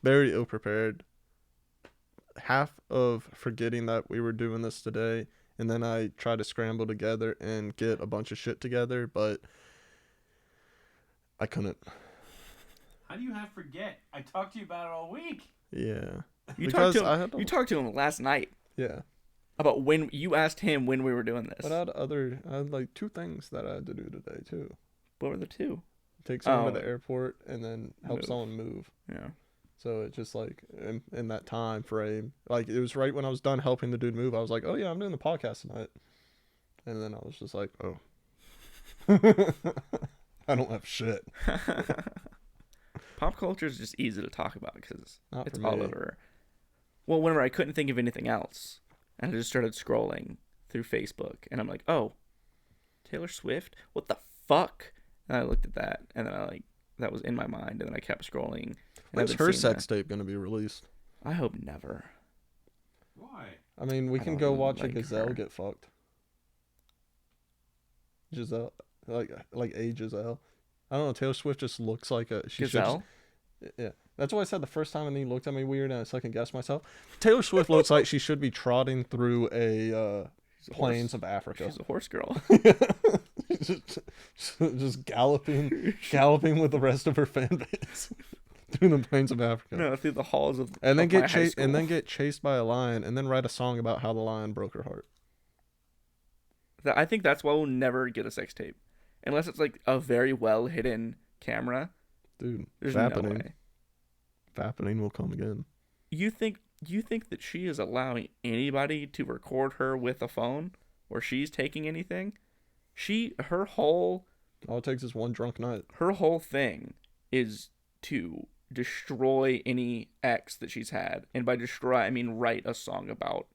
very ill prepared. Half of forgetting that we were doing this today, and then I tried to scramble together and get a bunch of shit together, but I couldn't. How do you have forget? I talked to you about it all week. Yeah. You Because talked to I him. had to- You talked to him last night Yeah. about when you asked him when we were doing this. But I had like 2 things that I had to do today too. What were the two? Take someone to Oh. the airport and then help Move. someone move. Yeah. So it just like in that time frame, like it was right when I was done helping the dude move. I was like, oh yeah, I'm doing the podcast tonight. And then I was just like, oh. I don't have shit. Pop culture is just easy to talk about because Not it's for all me. over. Well, whenever I couldn't think of anything else, and I just started scrolling through Facebook, and I'm like, oh, Taylor Swift? What the fuck? And I looked at that, and then that was in my mind, and then I kept scrolling. And I've When's been her seeing sex that. tape gonna be released? I hope never. Why? I mean, we I can don't go watch like a gazelle her. get fucked. Giselle, like a Giselle. I don't know. Taylor Swift just looks like a she should. Gazelle? Yeah, that's what I said the first time, and then he looked at me weird, and I second guessed myself. Taylor Swift looks like she should be trotting through a She's a plains horse. of Africa. She's a horse girl. just galloping with the rest of her fan base through the plains of Africa. No, through the halls of And then of my get high chased, and school. then get chased by a lion, and then write a song about how the lion broke her heart. I think that's why we'll never get a sex tape, unless it's like a very well hidden camera. Dude, There's vappening. no way. Vappening will come again. You think that she is allowing anybody to record her with a phone, or she's taking anything? Her whole All it takes is one drunk night. thing is to destroy any ex that she's had, and by destroy I mean write a song about.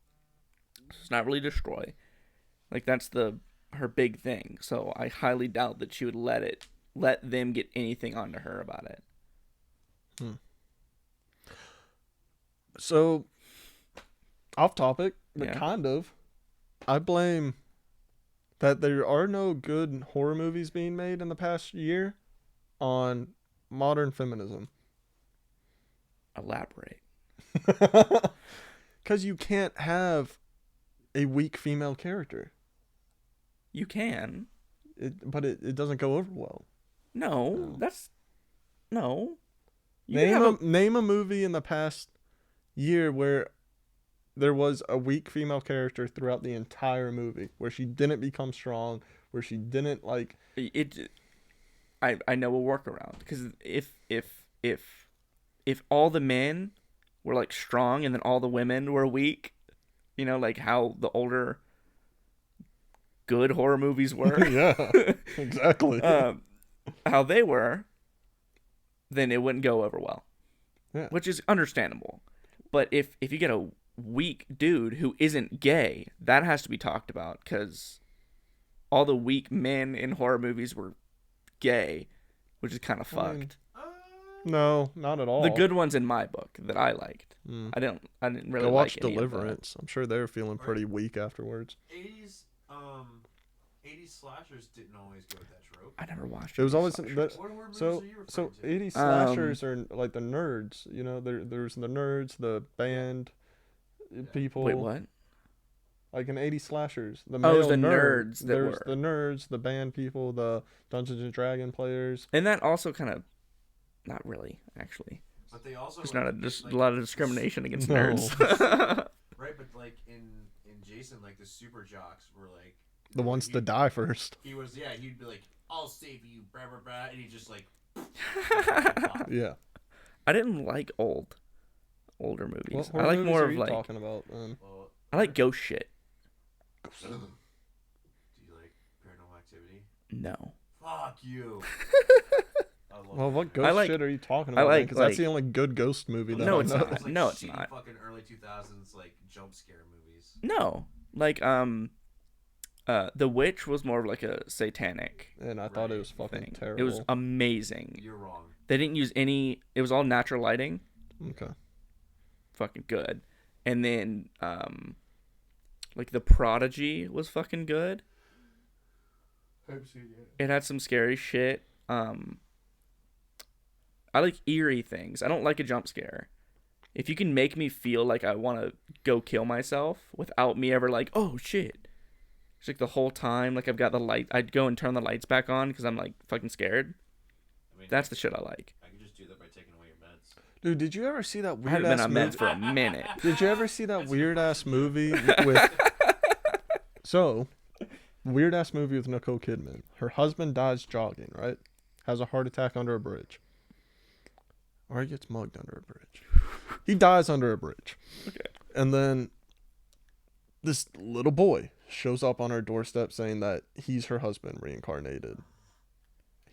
It's not really destroy, like that's her big thing. So I highly doubt that she would let them get anything onto her about it. So, off topic, but Yeah. kind of. I blame that there are no good horror movies being made in the past year on modern feminism. Elaborate. Because you can't have a weak female character. You can. But it doesn't go over well. No, No. that's no. You can have Name a movie in the past year where there was a weak female character throughout the entire movie, where she didn't become strong, where she didn't like. it. I know a workaround, because if all the men were like strong and then all the women were weak, like how the older good horror movies were. Yeah, exactly. How they were, then it wouldn't go over well. Yeah. Which is understandable. But if you get a weak dude who isn't gay, that has to be talked about, because all the weak men in horror movies were gay, which is kind of I mean, fucked. No, not at all. The good ones in my book that I liked. Mm. I didn't really Go watch like any of them. Deliverance. I'm sure they were feeling pretty weak afterwards. 80s slashers didn't always go with that trope. I never watched It was always Slashers. What horror movies so are you so referring to? 80s slashers are like the nerds. There's the nerds, the band people. Wait, what? Like in 80s slashers, the Oh, male it was the nerd. nerds that There's were. the nerds, the band people, the Dungeons and Dragon players. And that also kind of, not really, actually. But they also There's like, not a like, lot of discrimination against No. nerds. right, but like in Jason, like the super jocks were like The ones to die first. He was he'd be like, "I'll save you," blah blah blah, and he just like Yeah. I didn't like older What movies. I horror like movies more are of you like talking about? Well, I like ghost shit. do you like Paranormal Activity? No. Fuck you. I love Well, what it. ghost like- shit are you talking I about? like- Because that's like- the only good ghost movie that No, I it's know. not. Those, like, No, it's shitty not. Fucking early 2000s like jump scare movies. No. Like The Witch was more of like a satanic And I thought it was fucking thing. terrible. It was amazing. You're wrong. They didn't use any. It was all natural lighting. Okay. Fucking good. And then like The Prodigy was fucking good. It had some scary shit. I like eerie things. I don't like a jump scare. If you can make me feel like I want to go kill myself without me ever like, oh shit. It's like the whole time, like I've got the light. I'd go and turn the lights back on because I'm like fucking scared. I mean, That's the shit I like. I could just do that by taking away your meds. Dude, did you ever see that I weird haven't been ass on movie? meds for a minute. Did you ever see that weird ass movie with weird ass movie with Nicole Kidman? Her husband dies jogging, right? Has a heart attack under a bridge. Or he gets mugged under a bridge. He dies under a bridge. Okay. And then this little boy shows up on her doorstep saying that he's her husband reincarnated.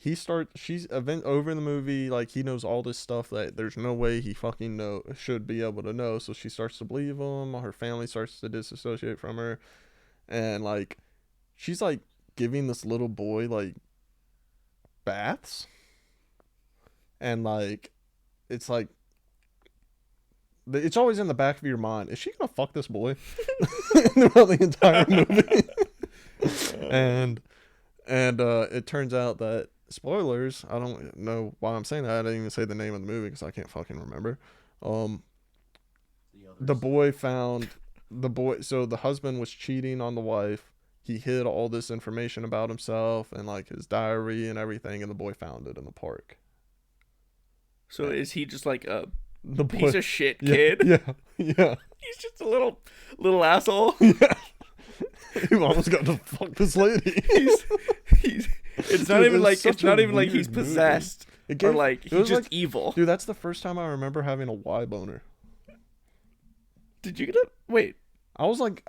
She's event over in the movie, like, he knows all this stuff that there's no way he fucking should be able to know. So she starts to believe him. Her family starts to disassociate from her, and like, she's like giving this little boy like baths, and like, it's like, it's always in the back of your mind, is she gonna fuck this boy throughout the entire movie? and it turns out that, spoilers, I don't know why I'm saying that, I didn't even say the name of the movie because I can't fucking remember. The boy found so the husband was cheating on the wife. He hid all this information about himself and like his diary and everything, and the boy found it in the park. So is he just like a The boy, piece of shit kid? Yeah. He's just a little asshole. Yeah. You almost got to fuck this lady. It's not even like he's movie. possessed or like he's just like, evil. Dude, that's the first time I remember having a Y boner. Did you get it? Wait. I was like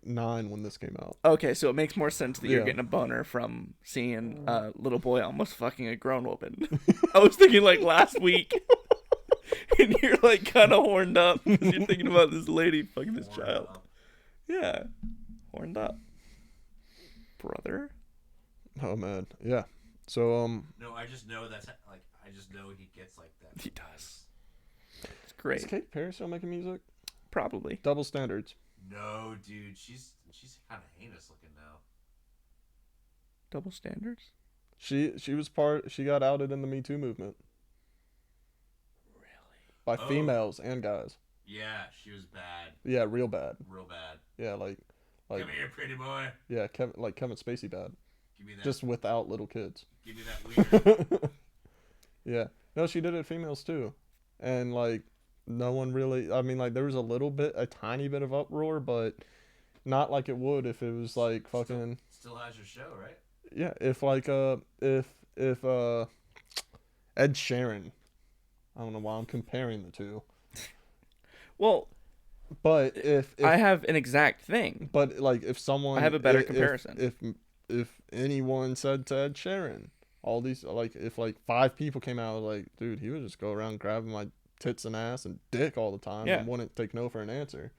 9 when this came out. Okay, so it makes more sense that you're Yeah. getting a boner from seeing a little boy almost fucking a grown woman. I was thinking like last week, and you're like kind of horned up because you're thinking about this lady fucking this child. Yeah, horned up, brother. Oh man, yeah. So No, I just know that's like I just know he gets like that. He does. It's is great. Katy Perry still making music? Probably. Double standards. No, dude, she's kind of heinous looking now. Double standards. She got outed in the Me Too movement Really? by Oh. females and guys. Yeah, she was bad, Yeah, real bad. real bad. Yeah, like Come here, pretty boy. yeah, Kevin Spacey bad. Give me that. Just without little kids. Give me that weird. Yeah. No, she did it to females too. And like, no one really, I mean, like, there was a tiny bit of uproar, but not like it would if it was like fucking Still has your show, right? yeah, if like if Ed Sheeran, I don't know why I'm comparing the two. Well, But if I have an exact thing. but like, if someone, I have a better if- comparison. If anyone said to Ed Sheeran, all these, like, if like 5 people came out like, dude, he would just go around grabbing my tits and ass and dick all the time, Yeah. and wouldn't take no for an answer.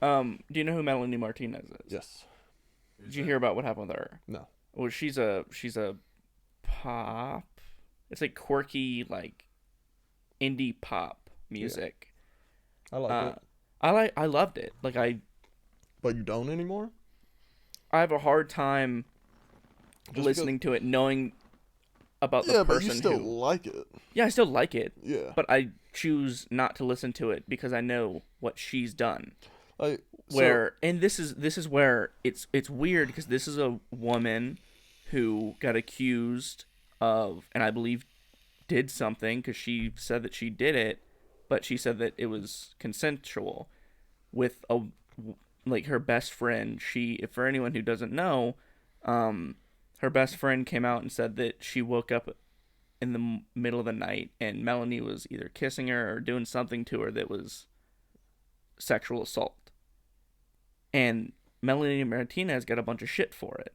Do you know who Melanie Martinez is? Yes. Did you hear about what happened with her? No. Well, she's a pop. It's like quirky, like indie pop music. I like it. I loved it. Like But you don't anymore? I have a hard time Just listening to it, knowing about the yeah, but person you still who. like it. Yeah, I still like it, Yeah. but I choose not to listen to it because I know what she's done. Like, And this is where it's weird because this is a woman who got accused of, and I believe did something because she said that she did it, but she said that it was consensual with like her best friend. If for anyone who doesn't know, her best friend came out and said that she woke up in the middle of the night and Melanie was either kissing her or doing something to her that was sexual assault. And Melanie Martinez got a bunch of shit for it.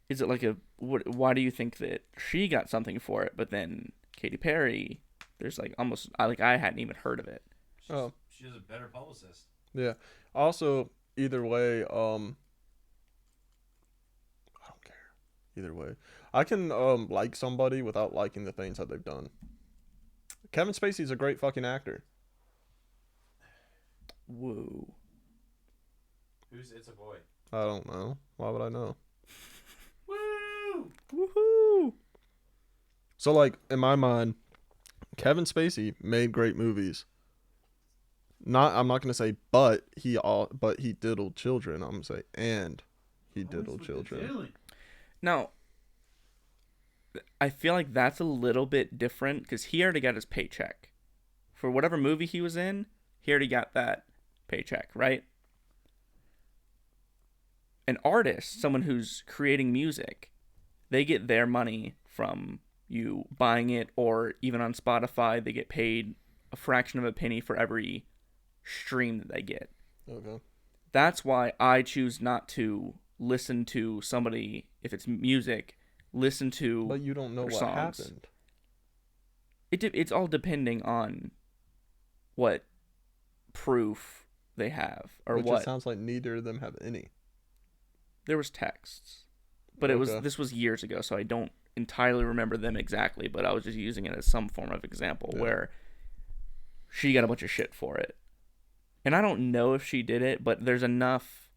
Is it like why do you think that she got something for it, but then Katy Perry, there's like almost, I hadn't even heard of it. She has a better publicist. yeah. Also, either way, I don't care. Either way, I can like somebody without liking the things that they've done. Kevin Spacey's a great fucking actor. Whoa. Who's It's a Boy? I don't know. Why would I know? Woo! Woohoo! So, like, in my mind, Kevin Spacey made great movies. I'm not gonna say, but he diddled children. I'm gonna say, and he diddled children. Now, I feel like that's a little bit different because he already got his paycheck. For whatever movie he was in, he already got that paycheck, right? An artist, someone who's creating music, they get their money from you buying it, or even on Spotify, they get paid a fraction of a penny for every stream that they get. Okay. That's why I choose not to listen to somebody, if it's music, listen to But you don't know their what songs. happened. It's all depending on what proof they have or Which it what. sounds like neither of them have any. There was texts, but Okay. this was years ago, so I don't entirely remember them exactly. But I was just using it as some form of example Yeah. where she got a bunch of shit for it, and I don't know if she did it, but there's enough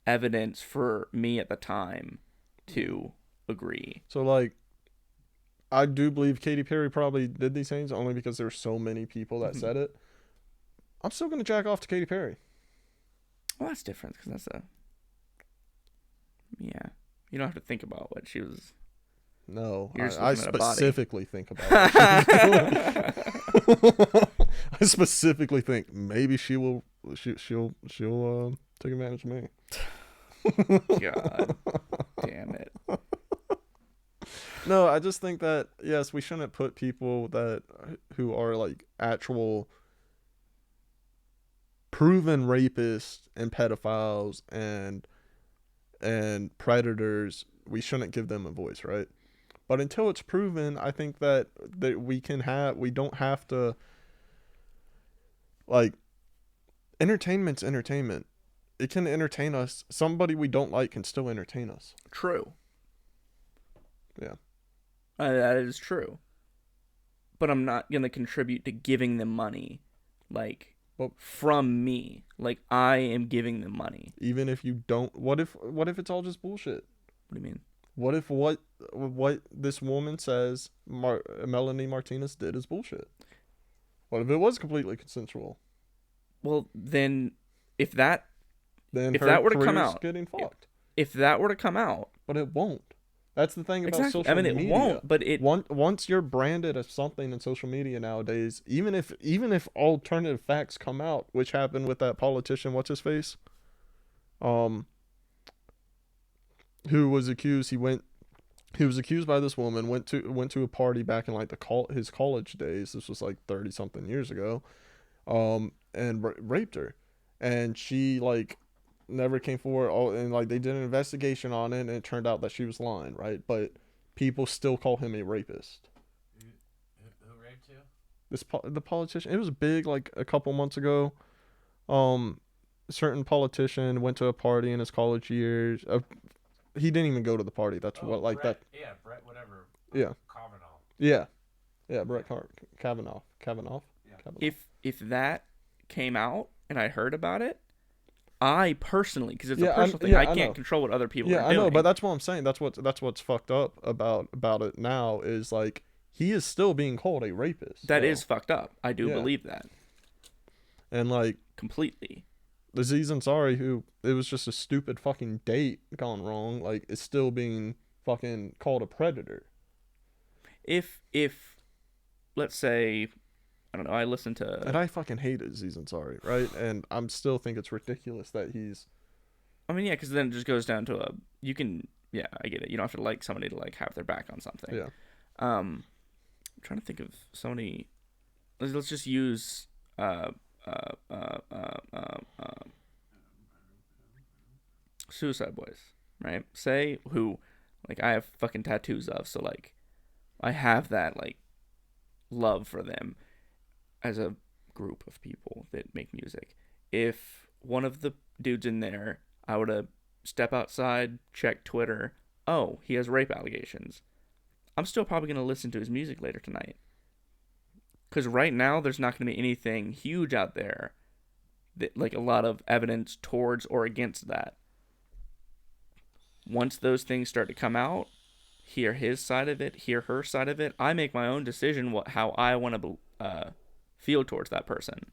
evidence for me at the time to agree. So like, I do believe Katy Perry probably did these things only because there's so many people that Mhm. said it. I'm still gonna jack off to Katy Perry. Well, that's different because that's a yeah. You don't have to think about what she was. No, You're just I looking at a body. specifically think about what she's doing. I specifically think maybe she'll take advantage of me. God damn it. No, I just think that yes, we shouldn't put people that who are like actual proven rapists and pedophiles and predators. We shouldn't give them a voice, right? But until it's proven, I think that we don't have to, like, entertainment's entertainment. It can entertain us. Somebody we don't like can still entertain us. True. Yeah. That is true. But I'm not going to contribute to giving them money, like, Well- from me. Like, I am giving them money. Even if you don't, what if it's all just bullshit? What do you mean? What if what this woman says Melanie Martinez did is bullshit? What if it was completely consensual? Well, then, if that Then If her that were to come career's out- getting fucked. if that were to come out, But it won't. That's the thing about exactly. social I mean, media. it won't. But it. Once you're branded as something in social media nowadays, even if alternative facts come out, which happened with that politician, what's his face, who was accused, he was accused by this woman, went to a party back in like his college days. This was like 30 something years ago, and raped her, and she like never came forward. And like they did an investigation on it, and it turned out that she was lying, right? But people still call him a rapist. Who raped you? The politician. It was big like a couple months ago. A certain politician went to a party in his college years. He didn't even go to the party. That's what like Brett, that. Yeah, Brett, whatever. Yeah. Kavanaugh. Yeah, Brett Kavanaugh. Yeah. Kavanaugh. If that came out and I heard about it, I personally, because it's Yeah, a personal thing, yeah, I I can't know. control what other people Yeah, are I doing. know, but that's what I'm saying. That's what's fucked up about it now is like he is still being called a rapist. That though. is fucked up. I do Yeah. believe that And like completely. Aziz Ansari, who it was just a stupid fucking date gone wrong, like is still being fucking called a predator. If let's say, I don't know, I listen to. And I fucking hate Aziz Ansari, right? And I'm still think it's ridiculous that he's. I mean, yeah, because then it just goes down to you can, yeah, I get it. You don't have to like somebody to like have their back on something. Yeah. I'm trying to think of somebody. Let's just use Suicide Boys, right? Say who, like I have fucking tattoos of, so like I have that like love for them as a group of people that make music. If one of the dudes in there, I were to step outside, check Twitter, oh, he has rape allegations, I'm still probably going to listen to his music later tonight. Because right now, there's not going to be anything huge out there, that, like a lot of evidence towards or against that. Once those things start to come out, hear his side of it, hear her side of it, I make my own decision how I want to feel towards that person.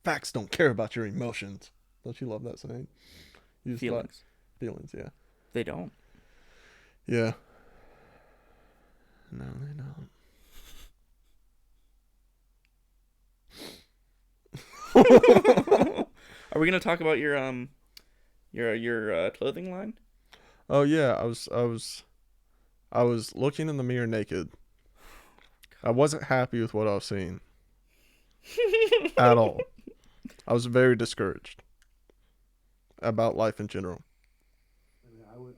Facts don't care about your emotions. Don't you love that saying? You just Feelings. Feelings, yeah. They don't. Yeah. No, they don't. Are we gonna talk about your clothing line? Oh yeah, I was looking in the mirror naked. I wasn't happy with what I was seeing at all. I was very discouraged about life in general.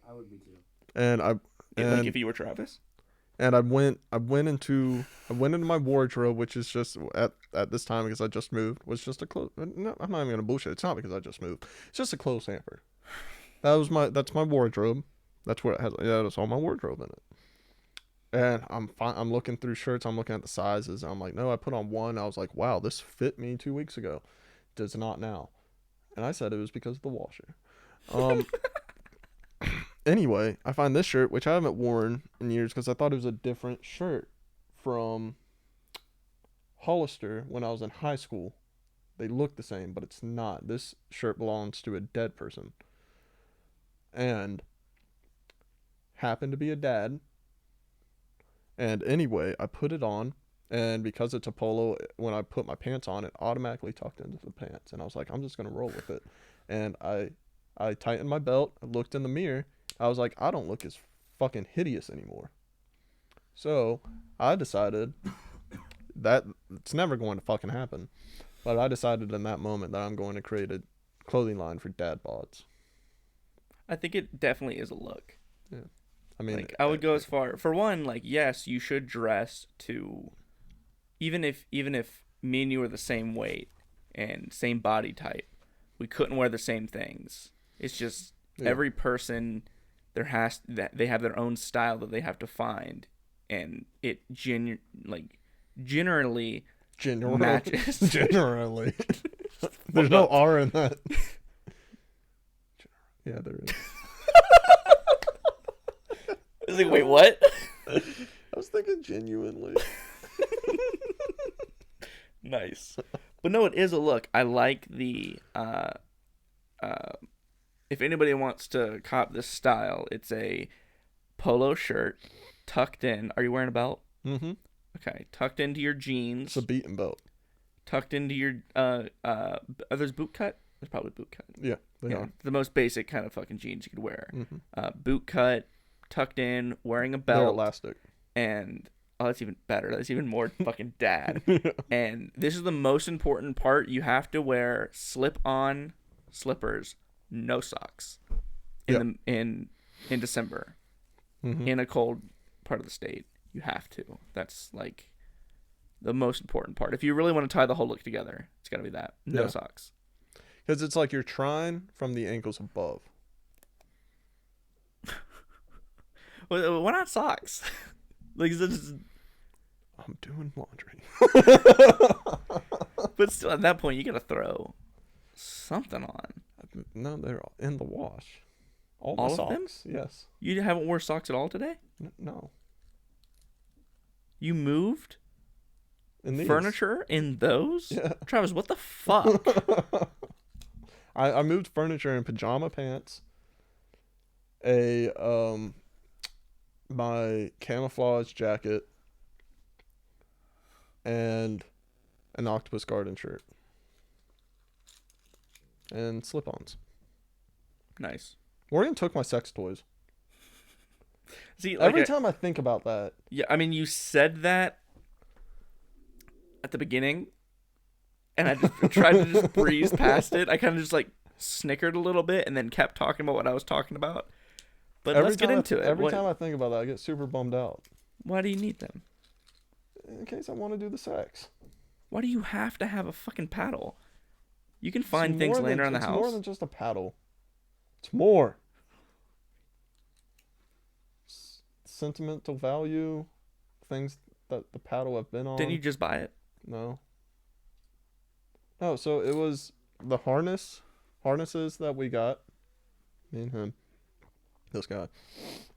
I would be too. And I Like and if you were Travis. and I went into my wardrobe, which is just at this time because I just moved, was just a clothes. No, I'm not even gonna bullshit. It's not because I just moved. It's just a clothes hamper. That's my wardrobe. That's what it has. Yeah, that's all my wardrobe in it. And I'm looking through shirts. I'm looking at the sizes. I'm like, no, I put on one. I was like, wow, this fit me 2 weeks ago. Does not now. And I said it was because of the washer. Anyway, I find this shirt, which I haven't worn in years because I thought it was a different shirt from Hollister when I was in high school. They look the same, but it's not. This shirt belongs to a dead person. And happened to be a dad. And anyway, I put it on, and because it's a polo, when I put my pants on, it automatically tucked into the pants. And I was like, I'm just gonna roll with it. And I tightened my belt. I looked in the mirror. I was like, I don't look as fucking hideous anymore. So I decided that it's never going to fucking happen. But I decided in that moment that I'm going to create a clothing line for dad bods. I think it definitely is a look. I mean, Like I would go as far for one, like yes, you should dress to even if me and you were the same weight and same body type, we couldn't wear the same things. It's just every person they have their own style that they have to find, and it generally matches. Generally. There's no R in that. Yeah, there is. I was like, wait, what? I was thinking genuinely. Nice. But no, it is a look. I like the if anybody wants to cop this style, it's a polo shirt tucked in. Are you wearing a belt? Mm-hmm. Okay, tucked into your jeans. It's a beaten belt. Tucked into your are those boot cut? There's probably boot cut. Yeah, they are. The most basic kind of fucking jeans you could wear. Mm-hmm. Boot cut, tucked in, wearing a They're belt, elastic. and that's even better. That's even more fucking dad. And this is the most important part. You have to wear slip-on slippers, no socks, in December, in a cold part of the state. You have to. That's like the most important part. If you really want to tie the whole look together, it's got to be that. No socks. Because it's like you're trying from the ankles above. Well, why not socks? Like, I'm doing laundry. but still, at that point, you got to throw something on. No, they're all in the wash. All All the of them? socks. Yes. You haven't wore socks at all today? No. You moved In these. furniture in those? Yeah. Travis, what the fuck? I moved furniture in pajama pants, my camouflage jacket, and an octopus garden shirt. And slip-ons. Nice. Morgan took my sex toys. See, like Every time I think about that, yeah, I mean, you said that at the beginning, and I just tried to just breeze past it. I kind of just like snickered a little bit and then kept talking about what I was talking about. But let's get into it. Every time I think about that, I get super bummed out. Why do you need them? In case I want to do the sex. Why do you have to have a fucking paddle? You can find It's things more laying than- around the It's house. more than just a paddle. It's more. Sentimental value, things that the paddle have been on. Didn't you just buy it? No. No, so it was the harnesses that we got. Me and him. This guy.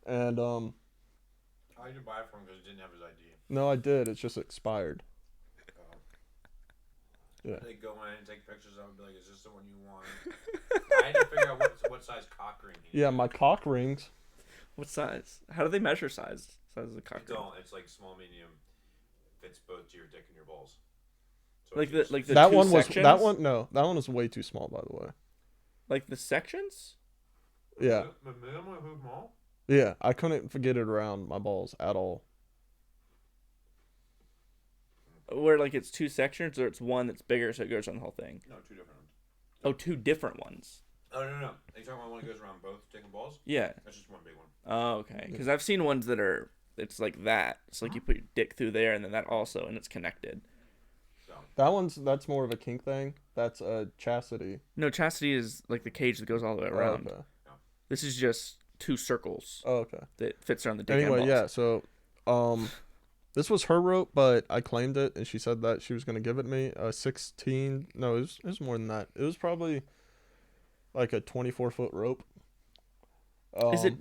And How did you buy it from him because he didn't have his ID? no, I did. It's just expired. Yeah. They go in and take pictures of it and be like, is this the one you want? I had to figure out what size cock ring he Yeah, had. my cock rings. What size? How do they measure size? Size of the cock They ring? don't. It's like small, medium. Fits both to your dick and your balls. So Like it's- the That two one was sections? that one was way too small, by the way. Like the sections? Yeah. Minimum hoop mall? Yeah, I couldn't get it around my balls at all. Where like it's two sections or it's one that's bigger so it goes on the whole thing? No, two different ones. Oh, two different ones. Oh, no. Are you talking about one that goes around both chicken balls? Yeah. That's just one big one. Oh, okay. Because I've seen ones that are, it's like that. It's like you put your dick through there and then that also, and it's connected. So, That's more of a kink thing. That's a chastity. No, chastity is like the cage that goes all the way around. Oh, okay. This is just two circles Oh, okay. that fits around the dick Anyway, and yeah. balls. So, this was her rope, but I claimed it, and she said that she was gonna give it to me. 16. No, it was more than that. It was probably like a 24-foot rope. Is it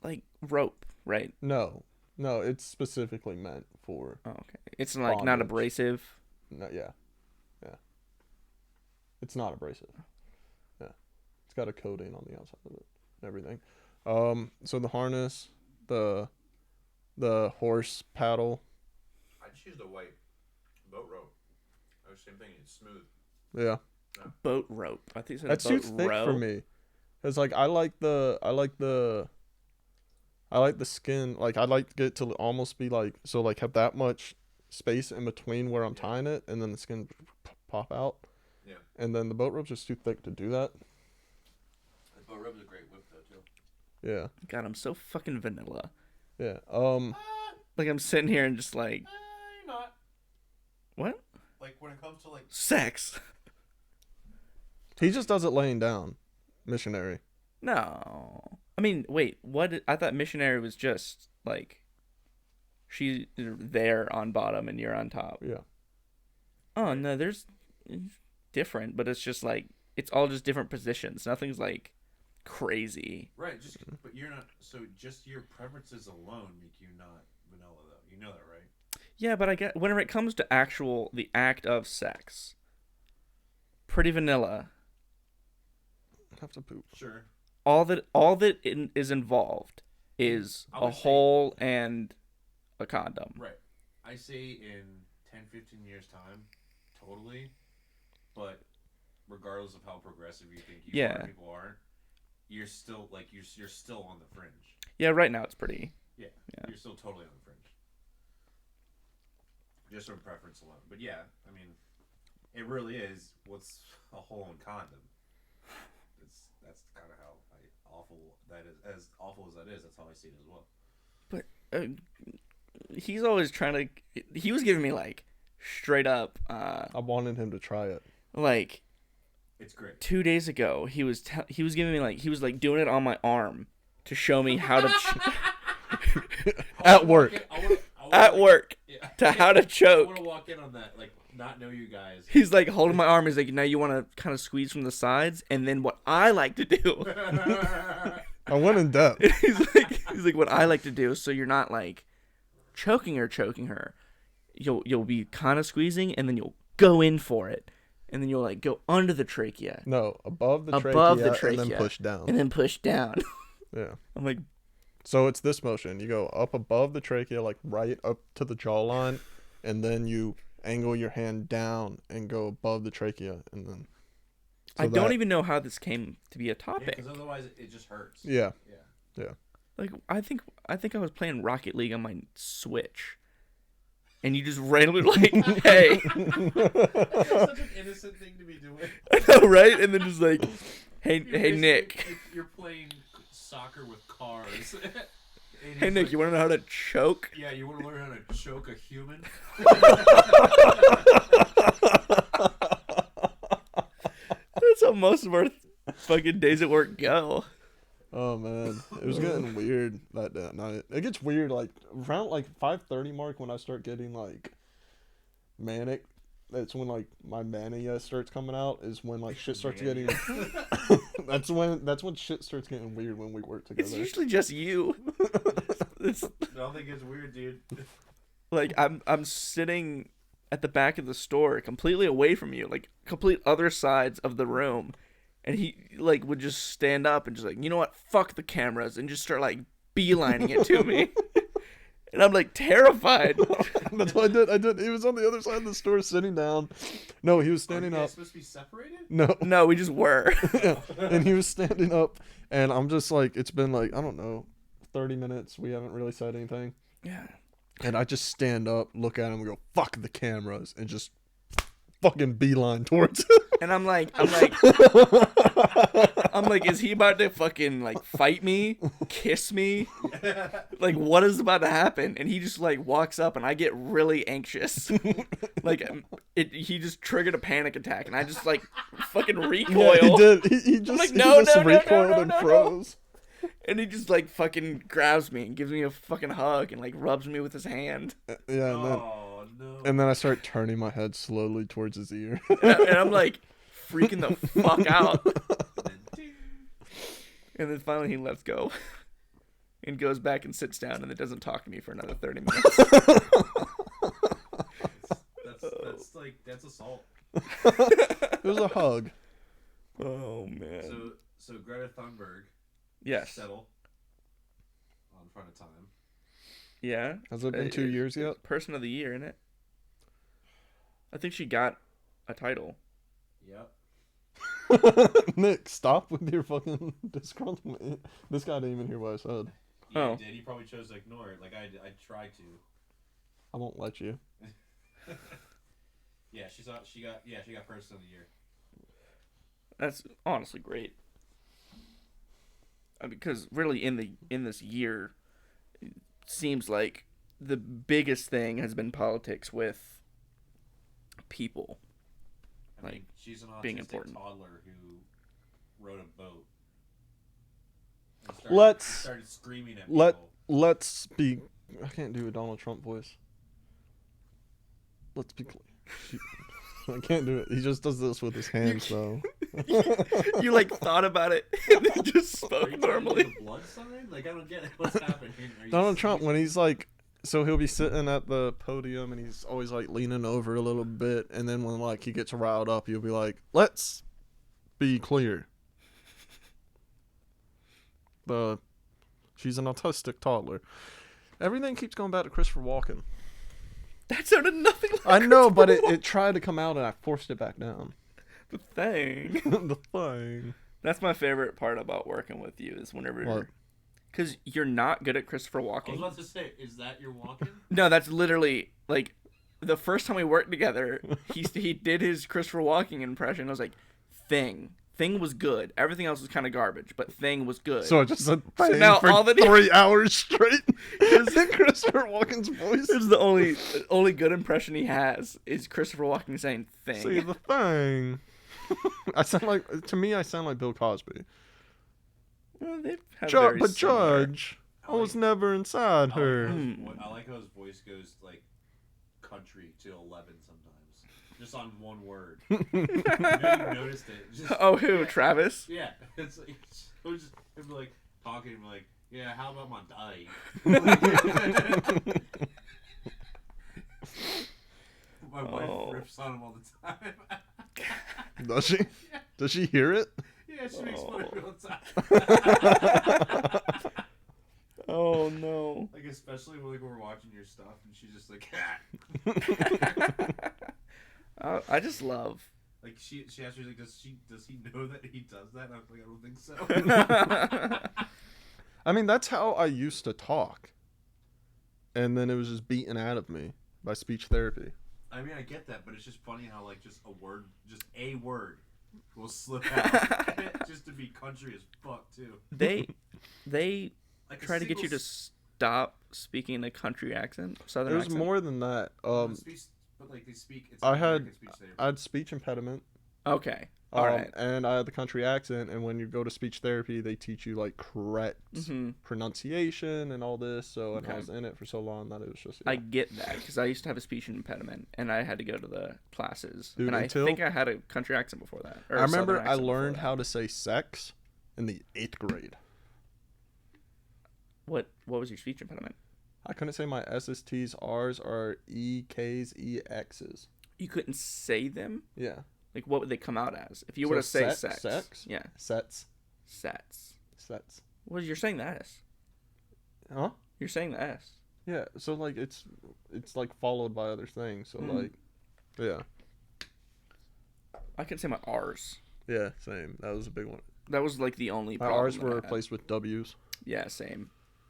like rope, right? No, it's specifically meant for. Oh, okay. It's like not Bondage. abrasive. No, yeah. It's not abrasive. Yeah, it's got a coating on the outside of it and everything. So the harness, the horse paddle. I just used a white boat rope. Oh, same thing. It's smooth. Yeah, Boat rope. I think you said that's boat too thick row. for me. Cause like I like the skin. Like I like it to almost be like so like have that much space in between where I'm tying it, and then the skin pop out. Yeah. And then the boat rope's just too thick to do that. The boat rope is a great whip, though, too. Yeah. God, I'm so fucking vanilla. Yeah. Like I'm sitting here and just like, You're not. what? Like, when it comes to, like... Sex? He just does it laying down. Missionary. No. I mean, wait. What? I thought missionary was just like, she's there on bottom and you're on top. Yeah. Oh no, there's it's different, but it's just like it's all just different positions. Nothing's like crazy. Right, but you're not... So, just your preferences alone make you not vanilla, though. You know that, right? Yeah, but I get whenever it comes to the act of sex, pretty vanilla. I have to poop. Sure. All that is involved is I a would say- hole and a condom. Right. I say in 10, 15 years' time, totally. But regardless of how progressive you think you Yeah. are, people aren't, you're still, like, you're still on the fringe. Yeah, right now it's pretty. Yeah. Yeah. You're still totally on the fringe. Just from preference alone. But yeah, I mean, it really is what's a hole in condom. That's kind of how awful that is. As awful as that is, that's how I see it as well. He's always trying to. He was giving me like straight up, I wanted him to try it. like It's great. 2 days ago. He was giving me like he was like doing it on my arm to show me how to At work. at work Yeah. to how to I choke. want to walk in on that, like, not know you guys. He's like holding my arm. He's like, now you want to kind of squeeze from the sides, and then what I like to do. I went in depth. he's like, what I like to do, so you're not like choking her. You'll be kind of squeezing, and then you'll go in for it, and then you'll like go under the trachea, No, above the Above trachea, the and then trachea. push down. and then push down. Yeah. I'm like, So it's this motion. You go up above the trachea, like right up to the jawline, and then you angle your hand down and go above the trachea, and then. So I don't that- even know how this came to be a Yeah, topic. because otherwise it just hurts. Yeah. Yeah. Like I think I was playing Rocket League on my Switch, and you just randomly like, hey, That's such an innocent thing to be doing. I know, right? And then just like, hey You're Nick, basically- You're playing soccer with cars. And hey he's Nick, like, you want to know how to choke? Yeah, you want to learn how to choke a human? That's how most of our fucking days at work go. Oh man, it was getting weird that night. It gets weird like around like 5:30 mark when I start getting like manic. That's when like my mania starts coming out. Is when like shit starts getting. that's when shit starts getting weird when we work It's together. usually just you. It's Nothing gets weird, dude. like I'm sitting at the back of the store, completely away from you, like complete other sides of the room, and he like would just stand up and just like, you know what, fuck the cameras, and just start like beelining it to me, and I'm like terrified. That's what I did. He was on the other side of the store sitting down. No, he was standing Are you up. guys supposed to be separated? No, No, we just were. and he was standing up, and I'm just like, it's been like I don't know, 30 minutes. We haven't really said anything. Yeah. And I just stand up, look at him, and go, fuck the cameras, and just fucking beeline towards And I'm like, is he about to fucking like fight me, kiss me? Like, what is about to happen? And he just like walks up, and I get really anxious. Like, he just triggered a panic attack, and I just like fucking recoil. Yeah, he did. He just, like, he no, just no, no, recoiled no, no, and no, no. froze. And he just like fucking grabs me and gives me a fucking hug and like rubs me with his hand. Yeah, Oh no. and then I start turning my head slowly towards his ear. And I'm like freaking the fuck out. And then finally he lets go and goes back and sits down and then doesn't talk to me for another 30 minutes. That's assault. It was a hug. Oh man. So Greta Thunberg. Yes. Settle. On front of time. Yeah. Has it been 2 years yet? Person of the year, isn't it? I think she got a title. Yep. Nick, stop with your fucking disgruntlement. This guy didn't even hear what I said. Yeah, Oh. he did. He probably chose to ignore it. Like I tried to. I won't let you. Yeah, she got person of the year. That's honestly great. Because really, in this year, it seems like the biggest thing has been politics with people. I mean, she's an being autistic important. toddler who rode a boat. And started screaming at people. Let's be. I can't do a Donald Trump voice. Let's be clear. I can't do it. He just does this with his hands, though. You like thought about it and then just Are spoke you normally. talking the blood sign? Like I don't get it. What's happening? Donald Trump, when he's like, so he'll be sitting at the podium and he's always like leaning over a little bit, and then when like he gets riled up, he'll be like, "Let's be clear. She's an autistic toddler." Everything keeps going back to Christopher Walken. That sounded nothing like I know, but it tried to come out and I forced it back down. the thing. The thing. That's my favorite part about working with you is whenever What? because you're not good at Christopher I was Walken. about to say, is that your walking? No, that's literally like the first time we worked together. He did his Christopher Walken impression. I was like, Thing was good. Everything else was kind of garbage, but Thing was good. So I just said thing now for all that 3 hours straight. Is it Christopher Walken's voice? It's the only good impression he has is Christopher Walken saying Thing. See the thing. I sound like Bill Cosby. Well, they have very But similar- Judge, I was never inside her. I like how his voice goes like country to 11 sometimes, just on one word. You noticed it. Just, Oh, who? Travis? Yeah, it's like it'd be like talking, and be like, yeah, how about my dyke? My wife rips on him all the time. Does she? Does she hear it? Yeah, she makes fun of me all the time. Oh no. Like especially when we're watching your stuff, and she's just like, I just love. like she asked me like, does he know that he does that? And I was like, I don't think so. I mean, that's how I used to talk. And then it was just beaten out of me by speech therapy. I mean, I get that, but it's just funny how like just a word will slip out just to be country as fuck too. They Like a try to get you to single stop speaking a country accent, southern There's accent. more than that. but like they speak. It's I like had American speech therapy. I had speech impediment. Okay. All right. And I had the country accent, and when you go to speech therapy, they teach you like correct pronunciation and all this. So and I Okay. was in it for so long that it was just. I get that because I used to have a speech impediment and I had to go to the classes. Dude, and I until- think I had a country accent before that. Or I a remember southern I accent before learned that. how to say sex in the 8th grade. What was your speech impediment? I couldn't say my S's, T's, R's, or EKs, EXs. You couldn't say them? Yeah. Like, what would they come out as? If you So were to say sex? sex. Yeah. Sets. Sets. Sets. Well, you're saying the S. Huh? You're saying the S. Yeah. So like it's like followed by other things. So like, yeah. I couldn't say my R's. Yeah. Same. That was a big one. That was like the only My problem R's that were I had. replaced with W's. Yeah, same.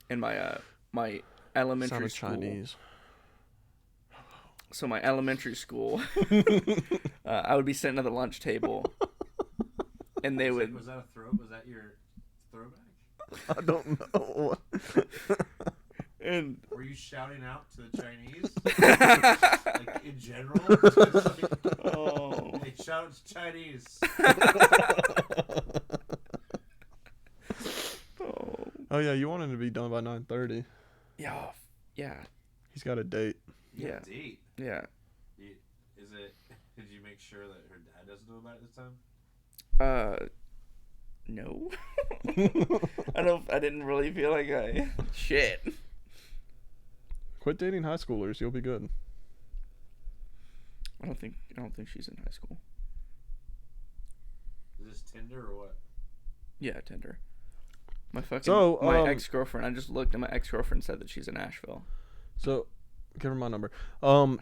In my my elementary Sounded school. Chinese. So my elementary school, I would be sitting at the lunch table, and they would. Was that a throw? Was that your throwback? I don't know. And Were you shouting out to the Chinese? Like in general? Just like, oh, hey, shout out to Chinese. oh, Oh yeah, you wanted to be done by 9:30. yeah, yeah, He's got a date. yeah, Date. yeah. Is it? Did you make sure that her dad doesn't know about it this time? No. I didn't really feel like I. Shit. Quit dating high schoolers. You'll be good. I don't think she's in high school. Is this Tinder or what? Yeah, Tinder. My fucking So, my ex-girlfriend. I just looked, and my ex-girlfriend said that she's in Asheville. So, give her my number. So,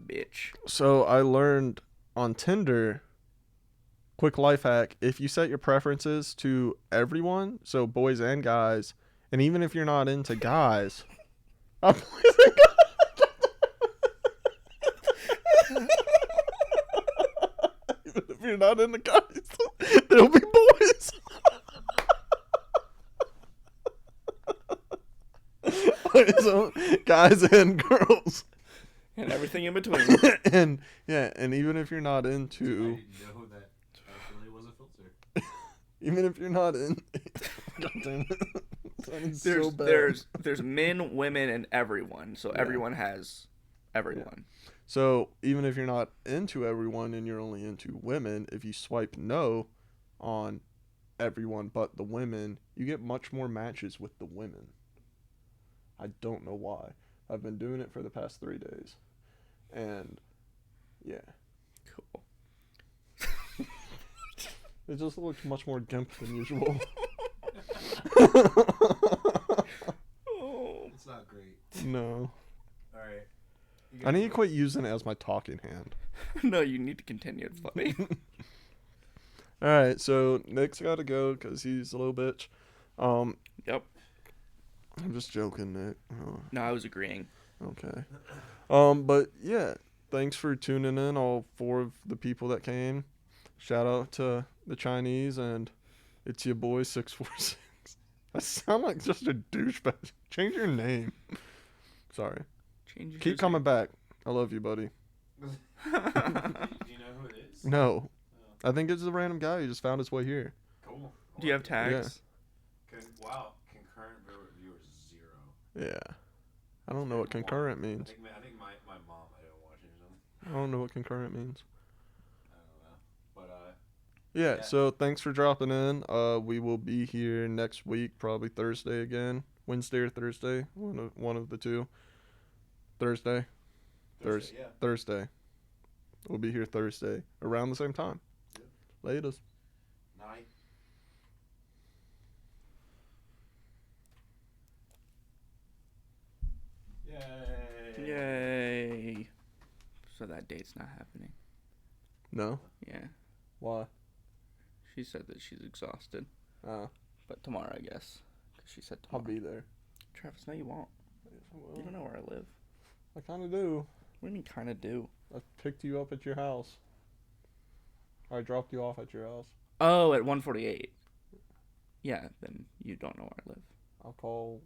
bitch. So I learned on Tinder. Quick life hack: if you set your preferences to everyone, so boys and guys, and even if you're not into guys, boys and guys. Even if you're not into guys, there'll be boys. So guys and girls, And everything in between. and yeah, and even if you're not I into, didn't know that actually was a filter. even if you're not in, God damn it, sounded There's so bad. there's men, women, and everyone. So Yeah. everyone has everyone. So even if you're not into everyone and you're only into women, if you swipe no on everyone but the women, you get much more matches with the women. I don't know why. I've been doing it for the past 3 days. And yeah, Cool. it just looks much more gimp than usual. Oh. It's not great. No. All right. I need to quit using it as my talking hand. No, you need to continue. It's funny. All right, so Nick's got to go because he's a little bitch. Yep. I'm just joking, Nick. Oh, No, I was agreeing. okay. But yeah, thanks for tuning in, all 4 of the people that came. Shout out to the Chinese, and it's your boy 646. I sound like just a douchebag. Change your name. Sorry. Change your Keep coming back. I love you, buddy. Do you know who it is? No, I think it's a random guy who just found his way here. Cool. Do you have tags? Wow. Concurrent viewers 0. Yeah. I don't know what concurrent means. I think my mom might have been watching or something. I don't know what concurrent means. I don't know. But Yeah, Yeah. so thanks for dropping in. We will be here next week, probably Thursday again. Wednesday or Thursday. One of the two. Thursday. yeah. Thursday. We'll be here Thursday around the same time. Yep. Latest. Night. Yay. Yay. So that date's not happening. No? Yeah. Why? She said that she's exhausted. Uh, But tomorrow, I guess. Because she said I'll tomorrow. be there. Travis, no, you won't. You don't know where I live. I kind of do. What do you mean, kind of do? I picked you up at your house. Or I dropped you off at your house. Oh, at 148. Yeah, then you don't know where I live. I'll call